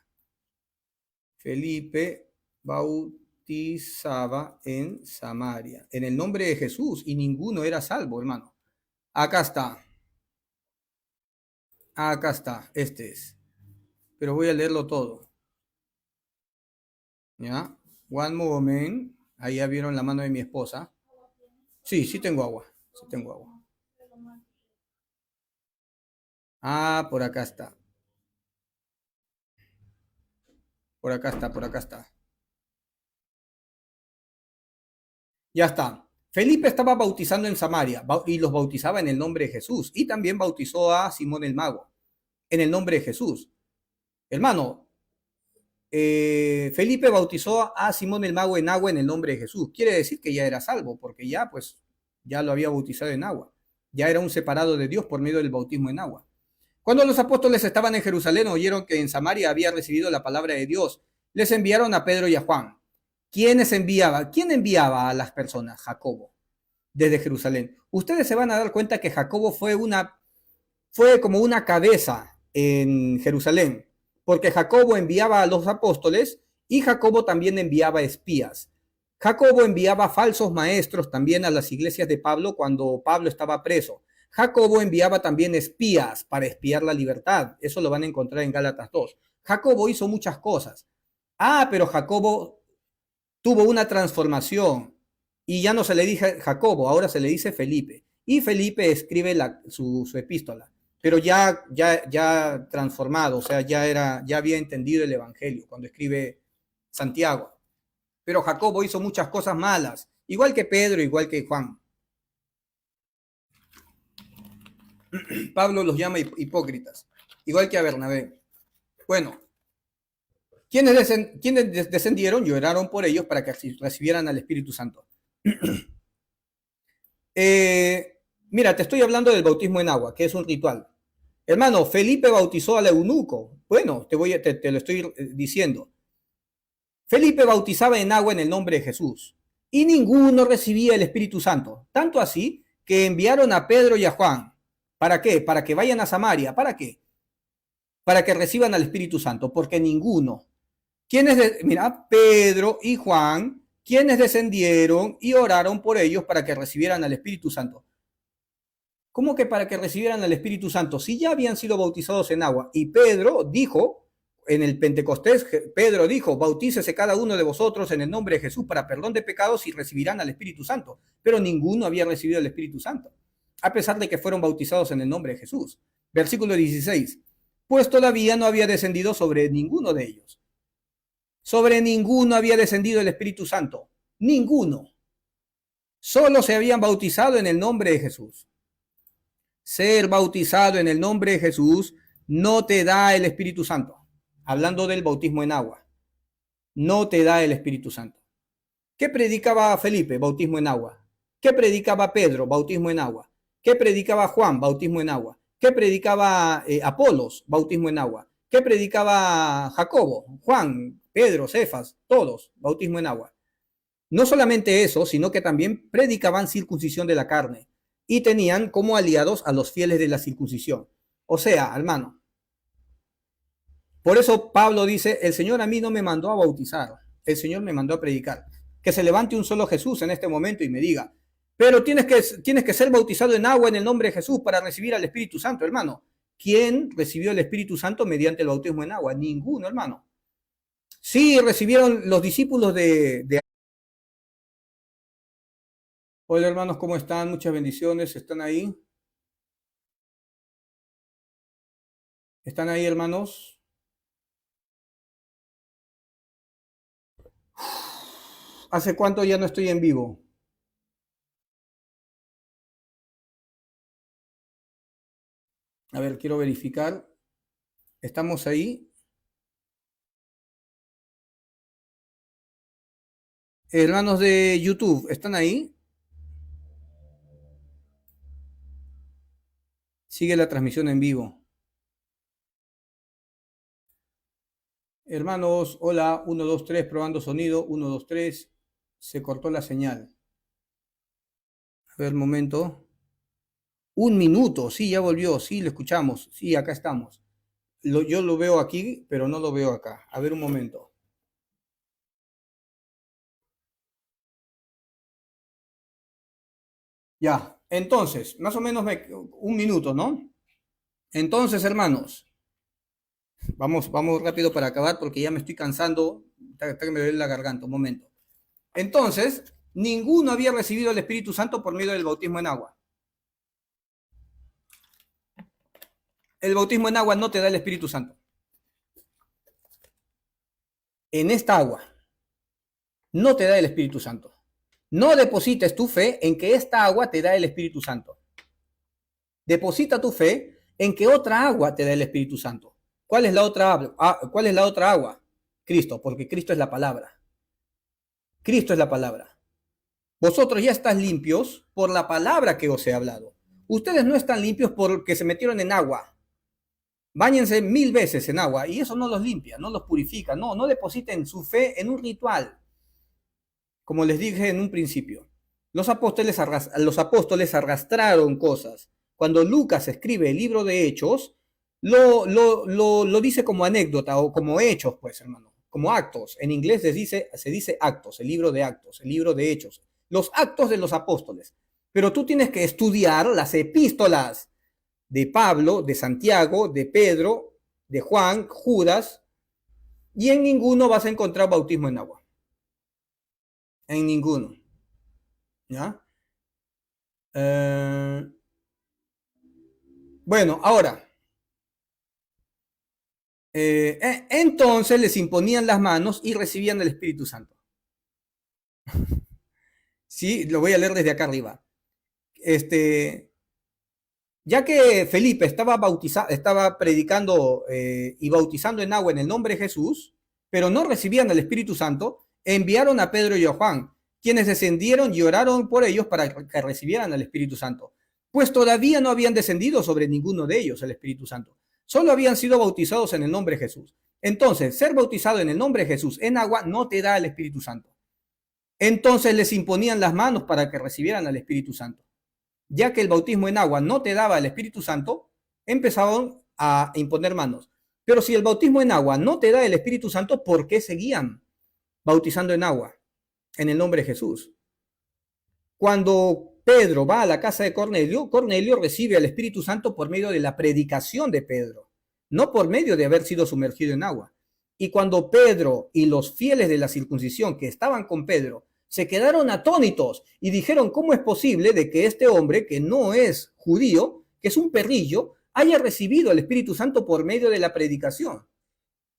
Felipe bautizaba en Samaria, en el nombre de Jesús, y ninguno era salvo, hermano. Acá está. Acá está. Este es. Pero voy a leerlo todo. ¿Ya? One moment. Ahí ya vieron la mano de mi esposa. Sí, sí tengo agua. Sí tengo agua. Por acá está. Por acá está, por acá está. Ya está. Felipe estaba bautizando en Samaria y los bautizaba en el nombre de Jesús. Y también bautizó a Simón el Mago en el nombre de Jesús. Hermano, Felipe bautizó a Simón el Mago en agua en el nombre de Jesús. Quiere decir que ya era salvo, porque ya lo había bautizado en agua. Ya era un separado de Dios por medio del bautismo en agua. Cuando los apóstoles estaban en Jerusalén, oyeron que en Samaria había recibido la palabra de Dios. Les enviaron a Pedro y a Juan. ¿Quiénes enviaba? ¿Quién enviaba a las personas? Jacobo, desde Jerusalén. Ustedes se van a dar cuenta que Jacobo fue como una cabeza en Jerusalén, porque Jacobo enviaba a los apóstoles y Jacobo también enviaba espías. Jacobo enviaba falsos maestros también a las iglesias de Pablo cuando Pablo estaba preso. Jacobo enviaba también espías para espiar la libertad. Eso lo van a encontrar en Gálatas 2. Jacobo hizo muchas cosas. Pero Jacobo tuvo una transformación y ya no se le dice Jacobo, ahora se le dice Felipe. Y Felipe escribe su epístola, pero ya transformado, o sea, ya había entendido el evangelio cuando escribe Santiago. Pero Jacobo hizo muchas cosas malas, igual que Pedro, igual que Juan. Pablo los llama hipócritas, igual que a Bernabé. Bueno, quienes descendieron y oraron por ellos para que recibieran al Espíritu Santo. Mira, te estoy hablando del bautismo en agua, que es un ritual. Hermano, Felipe bautizó al eunuco. Bueno, te lo estoy diciendo. Felipe bautizaba en agua en el nombre de Jesús y ninguno recibía el Espíritu Santo. Tanto así que enviaron a Pedro y a Juan. ¿Para qué? Para que vayan a Samaria. ¿Para qué? Para que reciban al Espíritu Santo, porque ninguno. Mira, Pedro y Juan, quienes descendieron y oraron por ellos para que recibieran al Espíritu Santo. ¿Cómo que para que recibieran al Espíritu Santo? Si ya habían sido bautizados en agua. Y Pedro dijo, en el Pentecostés, Pedro dijo, bautícese cada uno de vosotros en el nombre de Jesús para perdón de pecados y recibirán al Espíritu Santo. Pero ninguno había recibido el Espíritu Santo, a pesar de que fueron bautizados en el nombre de Jesús. Versículo 16. Pues todavía no había descendido sobre ninguno de ellos. Sobre ninguno había descendido el Espíritu Santo. Ninguno. Solo se habían bautizado en el nombre de Jesús. Ser bautizado en el nombre de Jesús no te da el Espíritu Santo. Hablando del bautismo en agua. No te da el Espíritu Santo. ¿Qué predicaba Felipe? Bautismo en agua. ¿Qué predicaba Pedro? Bautismo en agua. ¿Qué predicaba Juan? Bautismo en agua. ¿Qué predicaba Apolos? Bautismo en agua. ¿Qué predicaba Jacobo? Juan, Pedro, Cefas, todos, bautismo en agua. No solamente eso, sino que también predicaban circuncisión de la carne y tenían como aliados a los fieles de la circuncisión. O sea, hermano, por eso Pablo dice, el Señor a mí no me mandó a bautizar, el Señor me mandó a predicar. Que se levante un solo Jesús en este momento y me diga, pero tienes que ser bautizado en agua en el nombre de Jesús para recibir al Espíritu Santo, hermano. ¿Quién recibió el Espíritu Santo mediante el bautismo en agua? Ninguno, hermano. Sí, recibieron los discípulos de... Hola, hermanos, ¿cómo están? Muchas bendiciones, ¿están ahí? ¿Están ahí, hermanos? ¿Hace cuánto ya no estoy en vivo? A ver, quiero verificar. ¿Estamos ahí? Hermanos de YouTube, ¿están ahí? Sigue la transmisión en vivo. Hermanos, hola, 1, 2, 3, probando sonido, 1, 2, 3. Se cortó la señal. A ver, momento. Un minuto, sí, ya volvió, sí, lo escuchamos, sí, acá estamos. Yo lo veo aquí, pero no lo veo acá. A ver, un momento. Ya, entonces, más o menos un minuto, ¿no? Entonces, hermanos, vamos rápido para acabar porque ya me estoy cansando, hasta que me duele la garganta, un momento. Entonces, ninguno había recibido el Espíritu Santo por medio del bautismo en agua. El bautismo en agua no te da el Espíritu Santo. En esta agua no te da el Espíritu Santo. No deposites tu fe en que esta agua te da el Espíritu Santo. Deposita tu fe en que otra agua te da el Espíritu Santo. ¿Cuál es la otra agua? ¿Cuál es la otra agua? Cristo, porque Cristo es la palabra. Cristo es la palabra. Vosotros ya estáis limpios por la palabra que os he hablado. Ustedes no están limpios porque se metieron en agua. Báñense 1000 veces en agua y eso no los limpia, no los purifica. No depositen su fe en un ritual. Como les dije en un principio, los apóstoles arrastraron cosas. Cuando Lucas escribe el libro de Hechos, lo dice como anécdota o como hechos, pues, hermano, como actos. En inglés se dice actos, el libro de actos, el libro de Hechos, los actos de los apóstoles. Pero tú tienes que estudiar las epístolas de Pablo, de Santiago, de Pedro, de Juan, Judas, y en ninguno vas a encontrar bautismo en agua. En ninguno. ¿Ya? Bueno, ahora, entonces les imponían las manos y recibían el Espíritu Santo. Sí, lo voy a leer desde acá arriba. Ya que Felipe estaba predicando y bautizando en agua en el nombre de Jesús, pero no recibían el Espíritu Santo, enviaron a Pedro y a Juan, quienes descendieron y oraron por ellos para que recibieran el Espíritu Santo, pues todavía no habían descendido sobre ninguno de ellos el Espíritu Santo, solo habían sido bautizados en el nombre de Jesús. Entonces, ser bautizado en el nombre de Jesús en agua no te da el Espíritu Santo. Entonces les imponían las manos para que recibieran al Espíritu Santo. Ya que el bautismo en agua no te daba el Espíritu Santo, empezaron a imponer manos. Pero si el bautismo en agua no te da el Espíritu Santo, ¿por qué seguían bautizando en agua en el nombre de Jesús? Cuando Pedro va a la casa de Cornelio, Cornelio recibe al Espíritu Santo por medio de la predicación de Pedro, no por medio de haber sido sumergido en agua. Y cuando Pedro y los fieles de la circuncisión que estaban con Pedro se quedaron atónitos y dijeron, ¿cómo es posible de que este hombre, que no es judío, que es un perrillo, haya recibido el Espíritu Santo por medio de la predicación?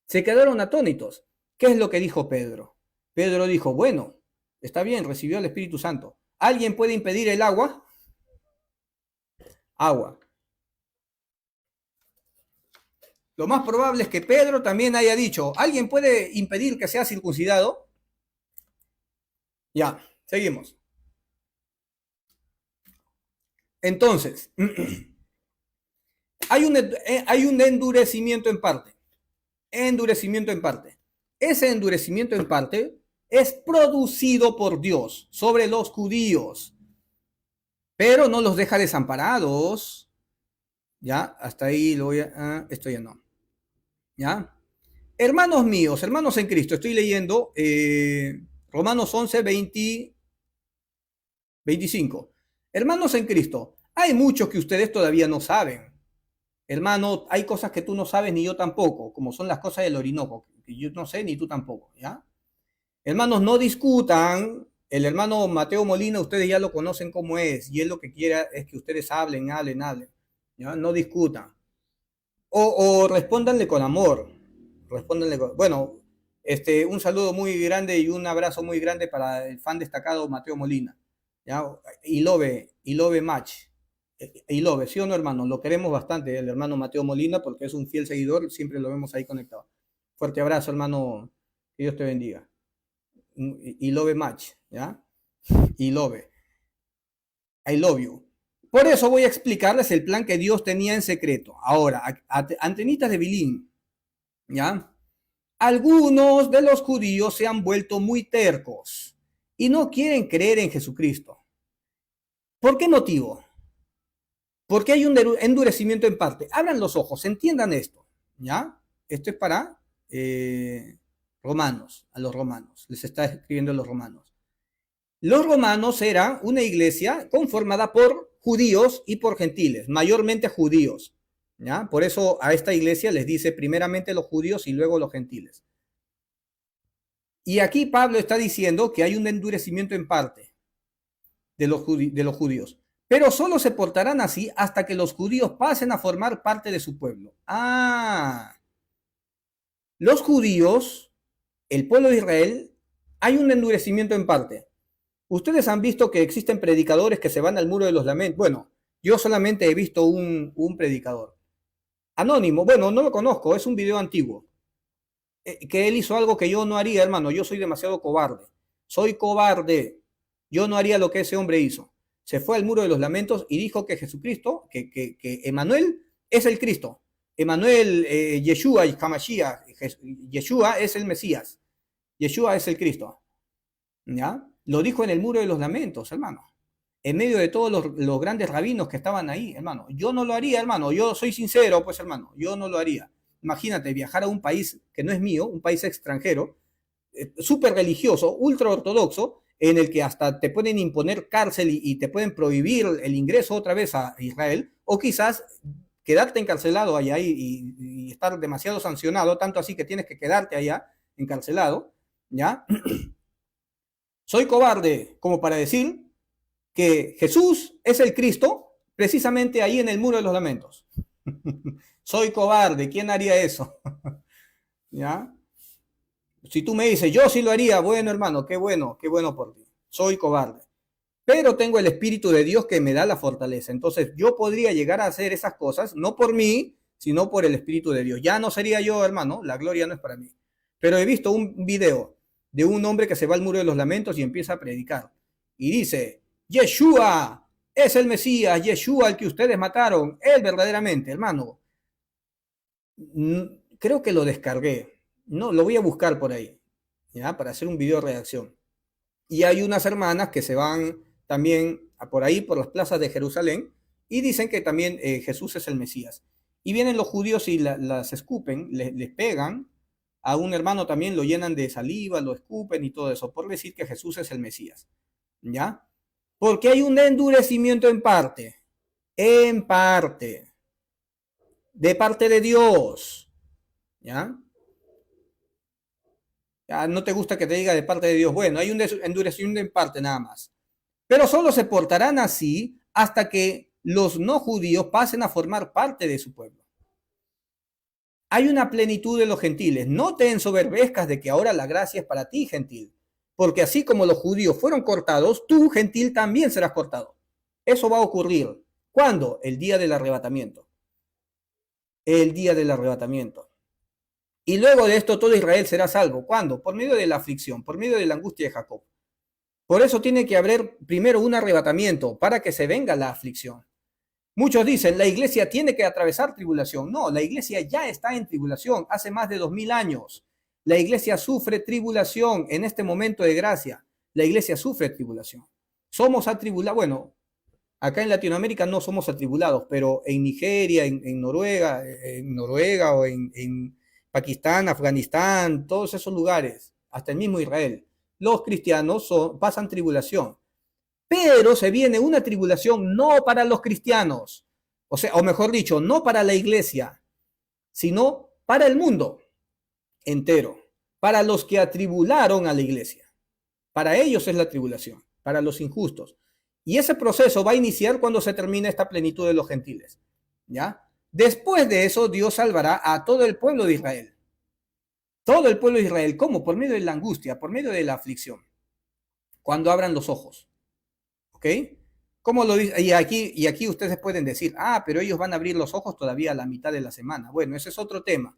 Se quedaron atónitos. ¿Qué es lo que dijo Pedro? Pedro dijo, bueno, está bien, recibió el Espíritu Santo. ¿Alguien puede impedir el agua? Agua. Lo más probable es que Pedro también haya dicho, ¿alguien puede impedir que sea circuncidado? Ya, seguimos. Entonces, hay un endurecimiento en parte. Endurecimiento en parte. Ese endurecimiento en parte es producido por Dios sobre los judíos, pero no los deja desamparados. Ya, hasta ahí lo voy a... esto ya no. Ya. Hermanos míos, hermanos en Cristo, estoy leyendo Romanos 11, 20, 25. Hermanos en Cristo, hay muchos que ustedes todavía no saben. Hermano, hay cosas que tú no sabes ni yo tampoco, como son las cosas del Orinoco, que yo no sé ni tú tampoco, ¿ya? Hermanos, no discutan. El hermano Mateo Molina, ustedes ya lo conocen como es, y él lo que quiera es que ustedes hablen, hablen, hablen, ¿ya? No discutan. O respóndanle con amor. Respóndanle con... Bueno, un saludo muy grande y un abrazo muy grande para el fan destacado Mateo Molina. ¿Ya? Y Love Match. Y Love, ¿sí o no, hermano? Lo queremos bastante, el hermano Mateo Molina, porque es un fiel seguidor, siempre lo vemos ahí conectado. Fuerte abrazo, hermano. Que Dios te bendiga. Y Love Match, ¿ya? Y Love. I love you. Por eso voy a explicarles el plan que Dios tenía en secreto. Ahora, antenitas de Bilín, ¿ya? Algunos de los judíos se han vuelto muy tercos y no quieren creer en Jesucristo. ¿Por qué motivo? Porque hay un endurecimiento en parte. Abran los ojos, entiendan esto, ¿ya? Esto es para romanos, a los romanos. Les está escribiendo a los romanos. Los romanos eran una iglesia conformada por judíos y por gentiles, mayormente judíos, ¿ya? Por eso a esta iglesia les dice primeramente los judíos y luego los gentiles. Y aquí Pablo está diciendo que hay un endurecimiento en parte de los judíos, pero solo se portarán así hasta que los judíos pasen a formar parte de su pueblo. Los judíos, el pueblo de Israel, hay un endurecimiento en parte. Ustedes han visto que existen predicadores que se van al muro de los lamentos. Bueno, yo solamente he visto un predicador. Anónimo, bueno, no lo conozco, es un video antiguo. Que él hizo algo que yo no haría, hermano. Yo soy demasiado cobarde. Soy cobarde. Yo no haría lo que ese hombre hizo. Se fue al muro de los lamentos y dijo que Jesucristo, que Emanuel es el Cristo. Emanuel, Yeshua y Hamashiach, Yeshua es el Mesías. Yeshua es el Cristo. ¿Ya? Lo dijo en el muro de los lamentos, hermano. En medio de todos los grandes rabinos que estaban ahí, hermano. Yo no lo haría, hermano. Yo soy sincero, pues, hermano. Yo no lo haría. Imagínate viajar a un país que no es mío, un país extranjero, súper religioso, ultra ortodoxo, en el que hasta te pueden imponer cárcel y te pueden prohibir el ingreso otra vez a Israel, o quizás quedarte encarcelado allá y estar demasiado sancionado, tanto así que tienes que quedarte allá encarcelado, ¿ya? Soy cobarde como para decir que Jesús es el Cristo precisamente ahí en el muro de los lamentos. Soy cobarde, ¿quién haría eso? ¿Ya? Si tú me dices, yo sí lo haría, bueno, hermano, qué bueno por ti. Soy cobarde. Pero tengo el Espíritu de Dios que me da la fortaleza. Entonces yo podría llegar a hacer esas cosas, no por mí, sino por el Espíritu de Dios. Ya no sería yo, hermano, la gloria no es para mí. Pero he visto un video de un hombre que se va al muro de los lamentos y empieza a predicar. Y dice, Yeshua es el Mesías, Yeshua el que ustedes mataron, él verdaderamente, hermano. Creo que lo descargué. No, lo voy a buscar por ahí, ¿ya? Para hacer un video de reacción. Y hay unas hermanas que se van también por ahí, por las plazas de Jerusalén, y dicen que también Jesús es el Mesías. Y vienen los judíos y las escupen, les pegan, a un hermano también lo llenan de saliva, lo escupen y todo eso, por decir que Jesús es el Mesías. ¿Ya? Porque hay un endurecimiento en parte, de parte de Dios. ¿Ya? Ya no te gusta que te diga de parte de Dios. Bueno, hay un endurecimiento en parte nada más. Pero solo se portarán así hasta que los no judíos pasen a formar parte de su pueblo. Hay una plenitud de los gentiles. No te ensoberbezcas de que ahora la gracia es para ti, gentil. Porque así como los judíos fueron cortados, tú, gentil, también serás cortado. Eso va a ocurrir. ¿Cuándo? El día del arrebatamiento. El día del arrebatamiento. Y luego de esto todo Israel será salvo. ¿Cuándo? Por medio de la aflicción, por medio de la angustia de Jacob. Por eso tiene que haber primero un arrebatamiento para que se venga la aflicción. Muchos dicen, la iglesia tiene que atravesar tribulación. No, la iglesia ya está en tribulación hace más de 2000 años. La iglesia sufre tribulación en este momento de gracia. La iglesia sufre tribulación. Somos atribulados, bueno, acá en Latinoamérica no somos atribulados, pero en Nigeria, en Noruega o en Pakistán, Afganistán, todos esos lugares, hasta el mismo Israel, los cristianos pasan tribulación. Pero se viene una tribulación no para los cristianos, o sea, o mejor dicho, no para la iglesia, sino para el mundo entero, para los que atribularon a la iglesia. Para ellos es la tribulación, para los injustos. Y ese proceso va a iniciar cuando se termine esta plenitud de los gentiles, ¿ya? Después de eso, Dios salvará a todo el pueblo de Israel. Todo el pueblo de Israel, ¿cómo? Por medio de la angustia, por medio de la aflicción. Cuando abran los ojos. ¿Ok? ¿Cómo lo dice? Y aquí ustedes pueden decir, pero ellos van a abrir los ojos todavía a la mitad de la semana. Bueno, ese es otro tema.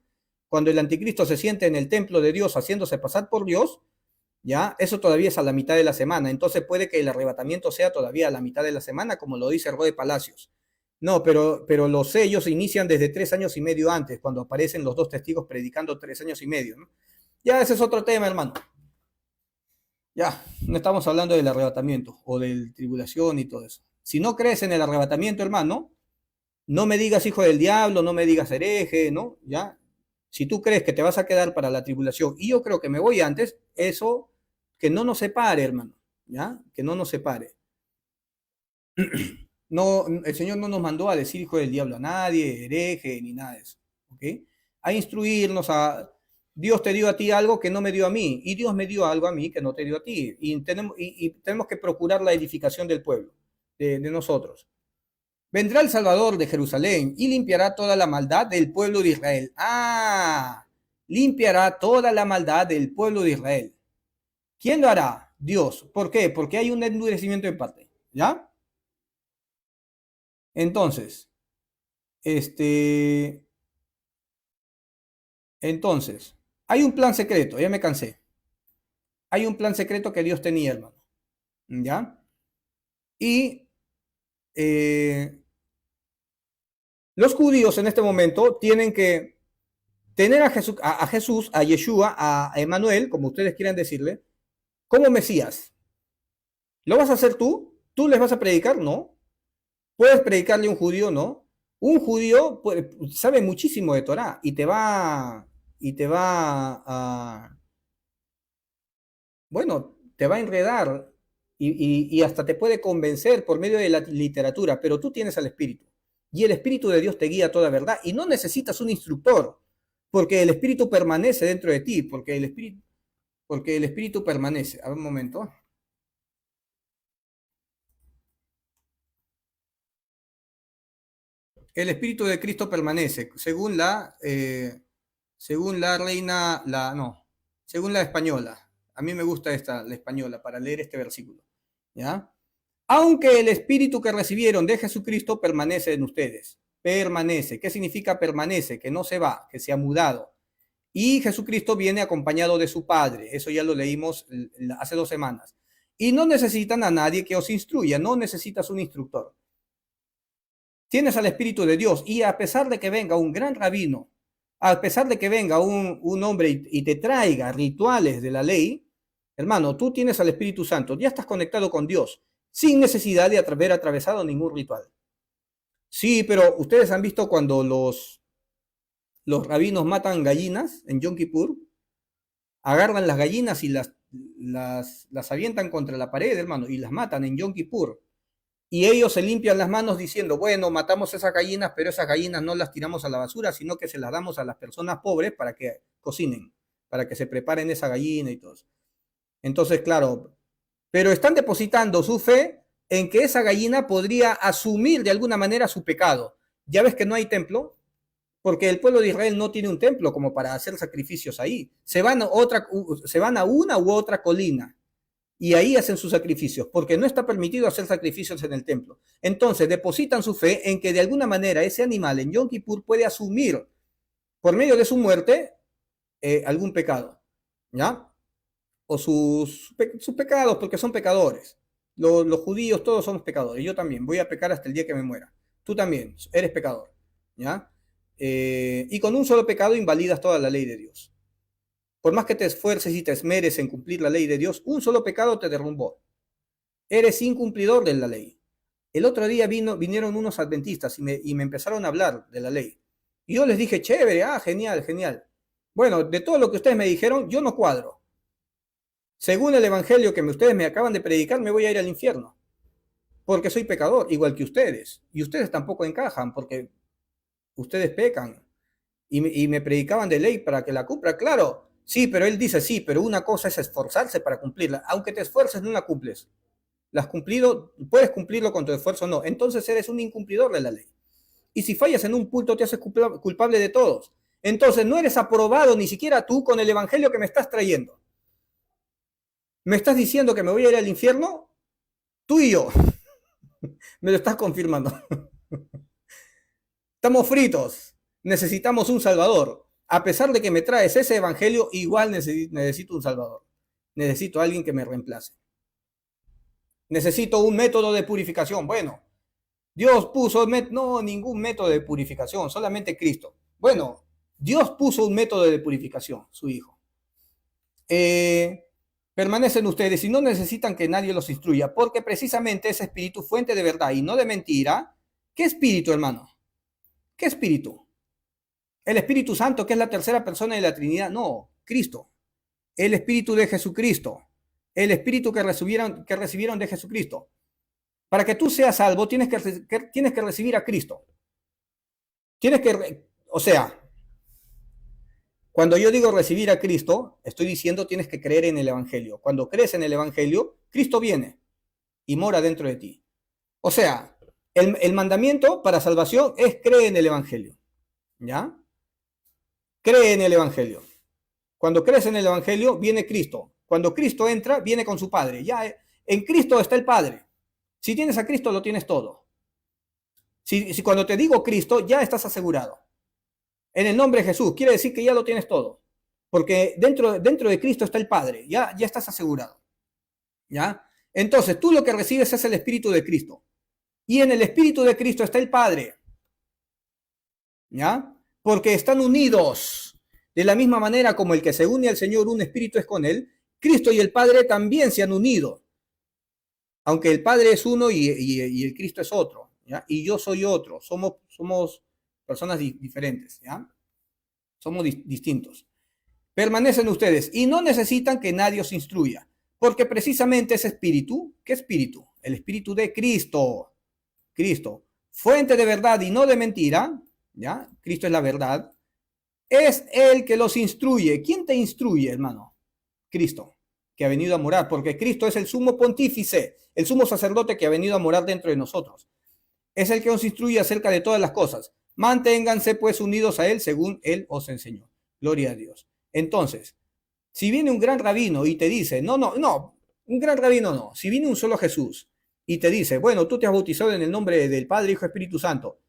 Cuando el anticristo se siente en el templo de Dios haciéndose pasar por Dios, ¿ya? Eso todavía es a la mitad de la semana. Entonces puede que el arrebatamiento sea todavía a la mitad de la semana, como lo dice Roe Palacios. No, pero los sellos inician desde 3 años y medio antes, cuando aparecen los dos testigos predicando 3 años y medio, ¿no? Ya ese es otro tema, hermano. Ya, no estamos hablando del arrebatamiento o de tribulación y todo eso. Si no crees en el arrebatamiento, hermano, no me digas hijo del diablo, no me digas hereje, ¿no? Ya. Si tú crees que te vas a quedar para la tribulación y yo creo que me voy antes, eso que no nos separe, hermano, ¿ya? Que no nos separe. No, el Señor no nos mandó a decir hijo del diablo a nadie, hereje, ni nada de eso, ¿ok? A instruirnos, Dios te dio a ti algo que no me dio a mí, y Dios me dio algo a mí que no te dio a ti, y tenemos que procurar la edificación del pueblo, de nosotros. Vendrá el Salvador de Jerusalén y limpiará toda la maldad del pueblo de Israel. Limpiará toda la maldad del pueblo de Israel. ¿Quién lo hará? Dios. ¿Por qué? Porque hay un endurecimiento de parte, ¿ya? Entonces, hay un plan secreto, ya me cansé. Hay un plan secreto que Dios tenía, hermano, ¿ya? Y los judíos en este momento tienen que tener a Jesús, a Yeshua, a Emmanuel, como ustedes quieran decirle, como Mesías. ¿Lo vas a hacer tú? ¿Tú les vas a predicar? No. ¿Puedes predicarle a un judío? No. Un judío sabe muchísimo de Torah y te va a, bueno, te va a enredar y hasta te puede convencer por medio de la literatura, pero tú tienes al Espíritu. Y el Espíritu de Dios te guía a toda verdad. Y no necesitas un instructor, porque el Espíritu permanece dentro de ti, porque el Espíritu permanece. A ver un momento. El Espíritu de Cristo permanece, según la reina, según la española. A mí me gusta la española, para leer este versículo. ¿Ya? Aunque el Espíritu que recibieron de Jesucristo permanece en ustedes. Permanece. ¿Qué significa permanece? Que no se va, que se ha mudado. Y Jesucristo viene acompañado de su Padre. Eso ya lo leímos hace 2 semanas. Y no necesitan a nadie que os instruya. No necesitas un instructor. Tienes al Espíritu de Dios. Y a pesar de que venga un gran rabino, a pesar de que venga un hombre y te traiga rituales de la ley, hermano, tú tienes al Espíritu Santo. Ya estás conectado con Dios, sin necesidad de haber atravesado ningún ritual. Sí, pero ustedes han visto cuando los rabinos matan gallinas en Yom Kippur, agarran las gallinas y las avientan contra la pared, hermano, y las matan en Yom Kippur. Y ellos se limpian las manos diciendo, bueno, matamos esas gallinas, pero esas gallinas no las tiramos a la basura, sino que se las damos a las personas pobres para que cocinen, para que se preparen esa gallina y todo eso. Entonces, claro, pero están depositando su fe en que esa gallina podría asumir de alguna manera su pecado. Ya ves que no hay templo, porque el pueblo de Israel no tiene un templo como para hacer sacrificios ahí. Se van a una u otra colina y ahí hacen sus sacrificios, porque no está permitido hacer sacrificios en el templo. Entonces depositan su fe en que de alguna manera ese animal en Yom Kippur puede asumir por medio de su muerte algún pecado, ¿ya? o sus pecados, porque son pecadores. Los judíos todos somos pecadores. Yo también voy a pecar hasta el día que me muera. Tú también eres pecador. ¿Ya? Y con un solo pecado invalidas toda la ley de Dios. Por más que te esfuerces y te esmeres en cumplir la ley de Dios, un solo pecado te derrumbó. Eres incumplidor de la ley. El otro día vinieron unos adventistas y me empezaron a hablar de la ley. Y yo les dije, chévere, genial, genial. Bueno, de todo lo que ustedes me dijeron, yo no cuadro. Según el evangelio que ustedes me acaban de predicar, me voy a ir al infierno. Porque soy pecador, igual que ustedes. Y ustedes tampoco encajan, porque ustedes pecan. Y me predicaban de ley para que la cumpla. Claro, sí, pero él dice sí, pero una cosa es esforzarse para cumplirla. Aunque te esfuerces, no la cumples. ¿La has cumplido? ¿Puedes cumplirlo con tu esfuerzo? No. Entonces eres un incumplidor de la ley. Y si fallas en un punto, te haces culpable de todos. Entonces no eres aprobado ni siquiera tú con el evangelio que me estás trayendo. ¿Me estás diciendo que me voy a ir al infierno? Tú y yo. Me lo estás confirmando. Estamos fritos. Necesitamos un salvador. A pesar de que me traes ese evangelio, igual necesito un salvador. Necesito a alguien que me reemplace. Necesito un método de purificación. Bueno, Dios puso, no, ningún método de purificación, solamente Cristo. Bueno, Dios puso un método de purificación, su Hijo. Permanecen ustedes y no necesitan que nadie los instruya, porque precisamente ese espíritu, fuente de verdad y no de mentira. ¿Qué espíritu, hermano? ¿Qué espíritu? ¿El Espíritu Santo, que es la tercera persona de la Trinidad? No, Cristo. El Espíritu de Jesucristo. El Espíritu que recibieron de Jesucristo. Para que tú seas salvo, tienes que recibir a Cristo. O sea, cuando yo digo recibir a Cristo, estoy diciendo tienes que creer en el Evangelio. Cuando crees en el Evangelio, Cristo viene y mora dentro de ti. O sea, el mandamiento para salvación es cree en el Evangelio. ¿Ya? Cree en el Evangelio. Cuando crees en el Evangelio, viene Cristo. Cuando Cristo entra, viene con su Padre. Ya en Cristo está el Padre. Si tienes a Cristo, lo tienes todo. Si cuando te digo Cristo, ya estás asegurado. En el nombre de Jesús, quiere decir que ya lo tienes todo. Porque dentro de Cristo está el Padre. Ya estás asegurado. ¿Ya? Entonces, tú lo que recibes es el Espíritu de Cristo. Y en el Espíritu de Cristo está el Padre. ¿Ya? Porque están unidos. De la misma manera como el que se une al Señor, un espíritu es con él, Cristo y el Padre también se han unido. Aunque el Padre es uno y el Cristo es otro, ¿ya? Y yo soy otro. Somos personas diferentes, ¿ya? Somos distintos. Permanecen ustedes y no necesitan que nadie os instruya, porque precisamente ese espíritu, ¿qué espíritu? El espíritu de Cristo. Cristo, fuente de verdad y no de mentira, ¿ya? Cristo es la verdad. Es el que los instruye. ¿Quién te instruye, hermano? Cristo, que ha venido a morar, porque Cristo es el sumo pontífice, el sumo sacerdote que ha venido a morar dentro de nosotros. Es el que nos instruye acerca de todas las cosas. Manténganse pues unidos a Él según Él os enseñó. Gloria a Dios. Entonces, si viene un gran rabino y te dice, no, un gran rabino no, si viene un solo Jesús y te dice, bueno, tú te has bautizado en el nombre del Padre, Hijo y Espíritu Santo,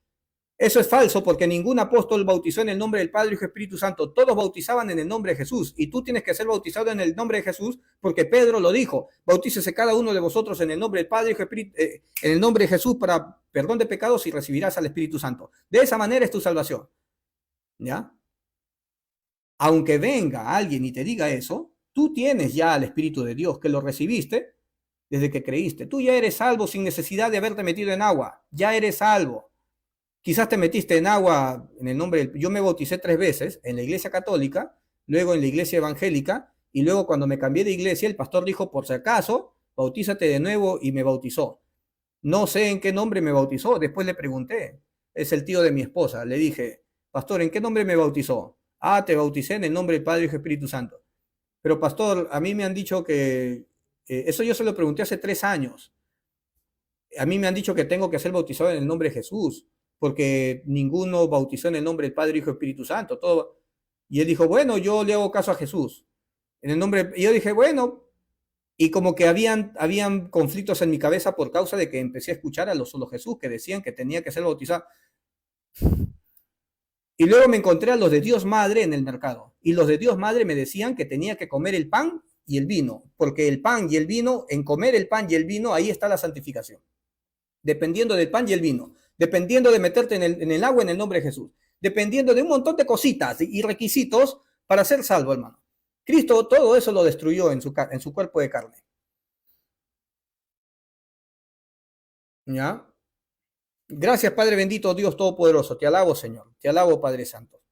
eso es falso porque ningún apóstol bautizó en el nombre del Padre, Hijo y Espíritu Santo. Todos bautizaban en el nombre de Jesús. Y tú tienes que ser bautizado en el nombre de Jesús porque Pedro lo dijo. Bautícese cada uno de vosotros en el nombre del Padre, Hijo y Espíritu, en el nombre de Jesús para perdón de pecados y recibirás al Espíritu Santo. De esa manera es tu salvación. ¿Ya? Aunque venga alguien y te diga eso, tú tienes ya al Espíritu de Dios que lo recibiste desde que creíste. Tú ya eres salvo sin necesidad de haberte metido en agua. Ya eres salvo. Quizás te metiste en agua en el nombre del... Yo me bauticé 3 veces, en la iglesia católica, luego en la iglesia evangélica, y luego cuando me cambié de iglesia, el pastor dijo, por si acaso, bautízate de nuevo, y me bautizó. No sé en qué nombre me bautizó, después le pregunté. Es el tío de mi esposa. Le dije, pastor, ¿en qué nombre me bautizó? Te bauticé en el nombre del Padre, Hijo y Espíritu Santo. Pero pastor, a mí me han dicho que... eso yo se lo pregunté hace 3 años. A mí me han dicho que tengo que ser bautizado en el nombre de Jesús, porque ninguno bautizó en el nombre del Padre, Hijo y Espíritu Santo. Todo. Y él dijo, bueno, yo le hago caso a Jesús. En el nombre, y yo dije, bueno, y como que habían conflictos en mi cabeza por causa de que empecé a escuchar a los solo Jesús que decían que tenía que ser bautizado. Y luego me encontré a los de Dios Madre en el mercado. Y los de Dios Madre me decían que tenía que comer el pan y el vino, porque el pan y el vino, en comer el pan y el vino, ahí está la santificación. Dependiendo del pan y el vino, dependiendo de meterte en el agua en el nombre de Jesús, dependiendo de un montón de cositas y requisitos para ser salvo, hermano. Cristo todo eso lo destruyó en su cuerpo de carne. ¿Ya? Gracias, Padre bendito, Dios Todopoderoso. Te alabo, Señor. Te alabo, Padre Santo.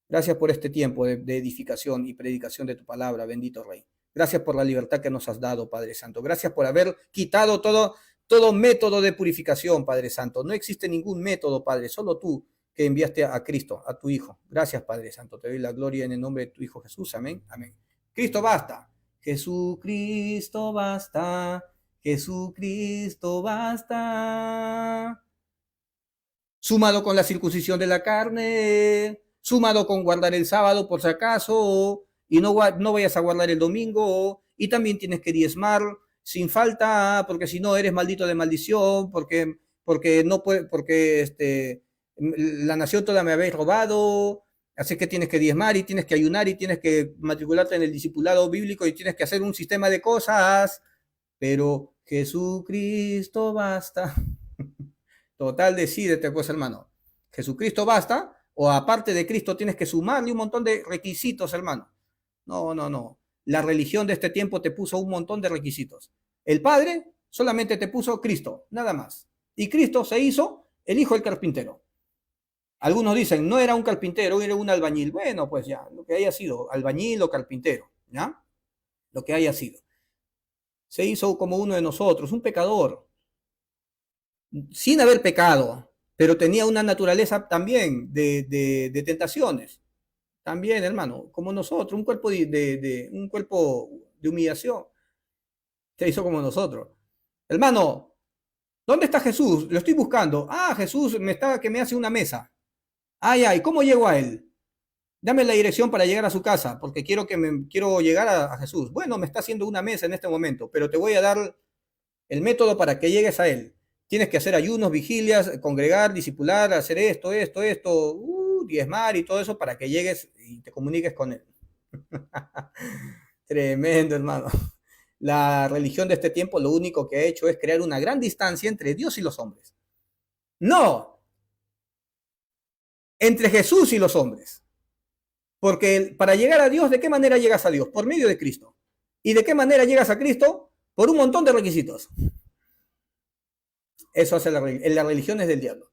Gracias por este tiempo de edificación y predicación de tu palabra, bendito Rey. Gracias por la libertad que nos has dado, Padre Santo. Gracias por haber quitado todo método de purificación, Padre Santo. No existe ningún método, Padre, solo tú que enviaste a Cristo, a tu Hijo. Gracias, Padre Santo. Te doy la gloria en el nombre de tu Hijo Jesús. Amén. Amén. Cristo basta. Jesucristo basta. Jesucristo basta. Sumado con la circuncisión de la carne, sumado con guardar el sábado por si acaso, y no vayas a guardar el domingo, y también tienes que diezmar sin falta, porque si no eres maldito de maldición, porque no puede, porque la nación toda me habéis robado, así que tienes que diezmar y tienes que ayunar y tienes que matricularte en el discipulado bíblico y tienes que hacer un sistema de cosas, pero Jesucristo basta. Total, decídete, pues, hermano. Jesucristo basta, o aparte de Cristo tienes que sumarle un montón de requisitos, hermano. No, no, no. La religión de este tiempo te puso un montón de requisitos. El Padre solamente te puso Cristo, nada más. Y Cristo se hizo el hijo del carpintero. Algunos dicen, no era un carpintero, era un albañil. Bueno, pues ya, lo que haya sido, albañil o carpintero, ¿ya? Lo que haya sido. Se hizo como uno de nosotros, un pecador, sin haber pecado, pero tenía una naturaleza también de tentaciones. También, hermano, como nosotros, un cuerpo un cuerpo de humillación. Se hizo como nosotros. Hermano, ¿dónde está Jesús? Lo estoy buscando. Ah, Jesús que me hace una mesa. Ay, ay, ¿cómo llego a él? Dame la dirección para llegar a su casa, porque quiero llegar a Jesús. Bueno, me está haciendo una mesa en este momento, pero te voy a dar el método para que llegues a él. Tienes que hacer ayunos, vigilias, congregar, discipular, hacer esto, diezmar y todo eso para que llegues y te comuniques con él. Tremendo, hermano. La religión de este tiempo lo único que ha hecho es crear una gran distancia entre Dios y los hombres. No, entre Jesús y los hombres. Porque para llegar a Dios, ¿de qué manera llegas a Dios? Por medio de Cristo. ¿Y de qué manera llegas a Cristo? Por un montón de requisitos. Eso hace las religiones del diablo.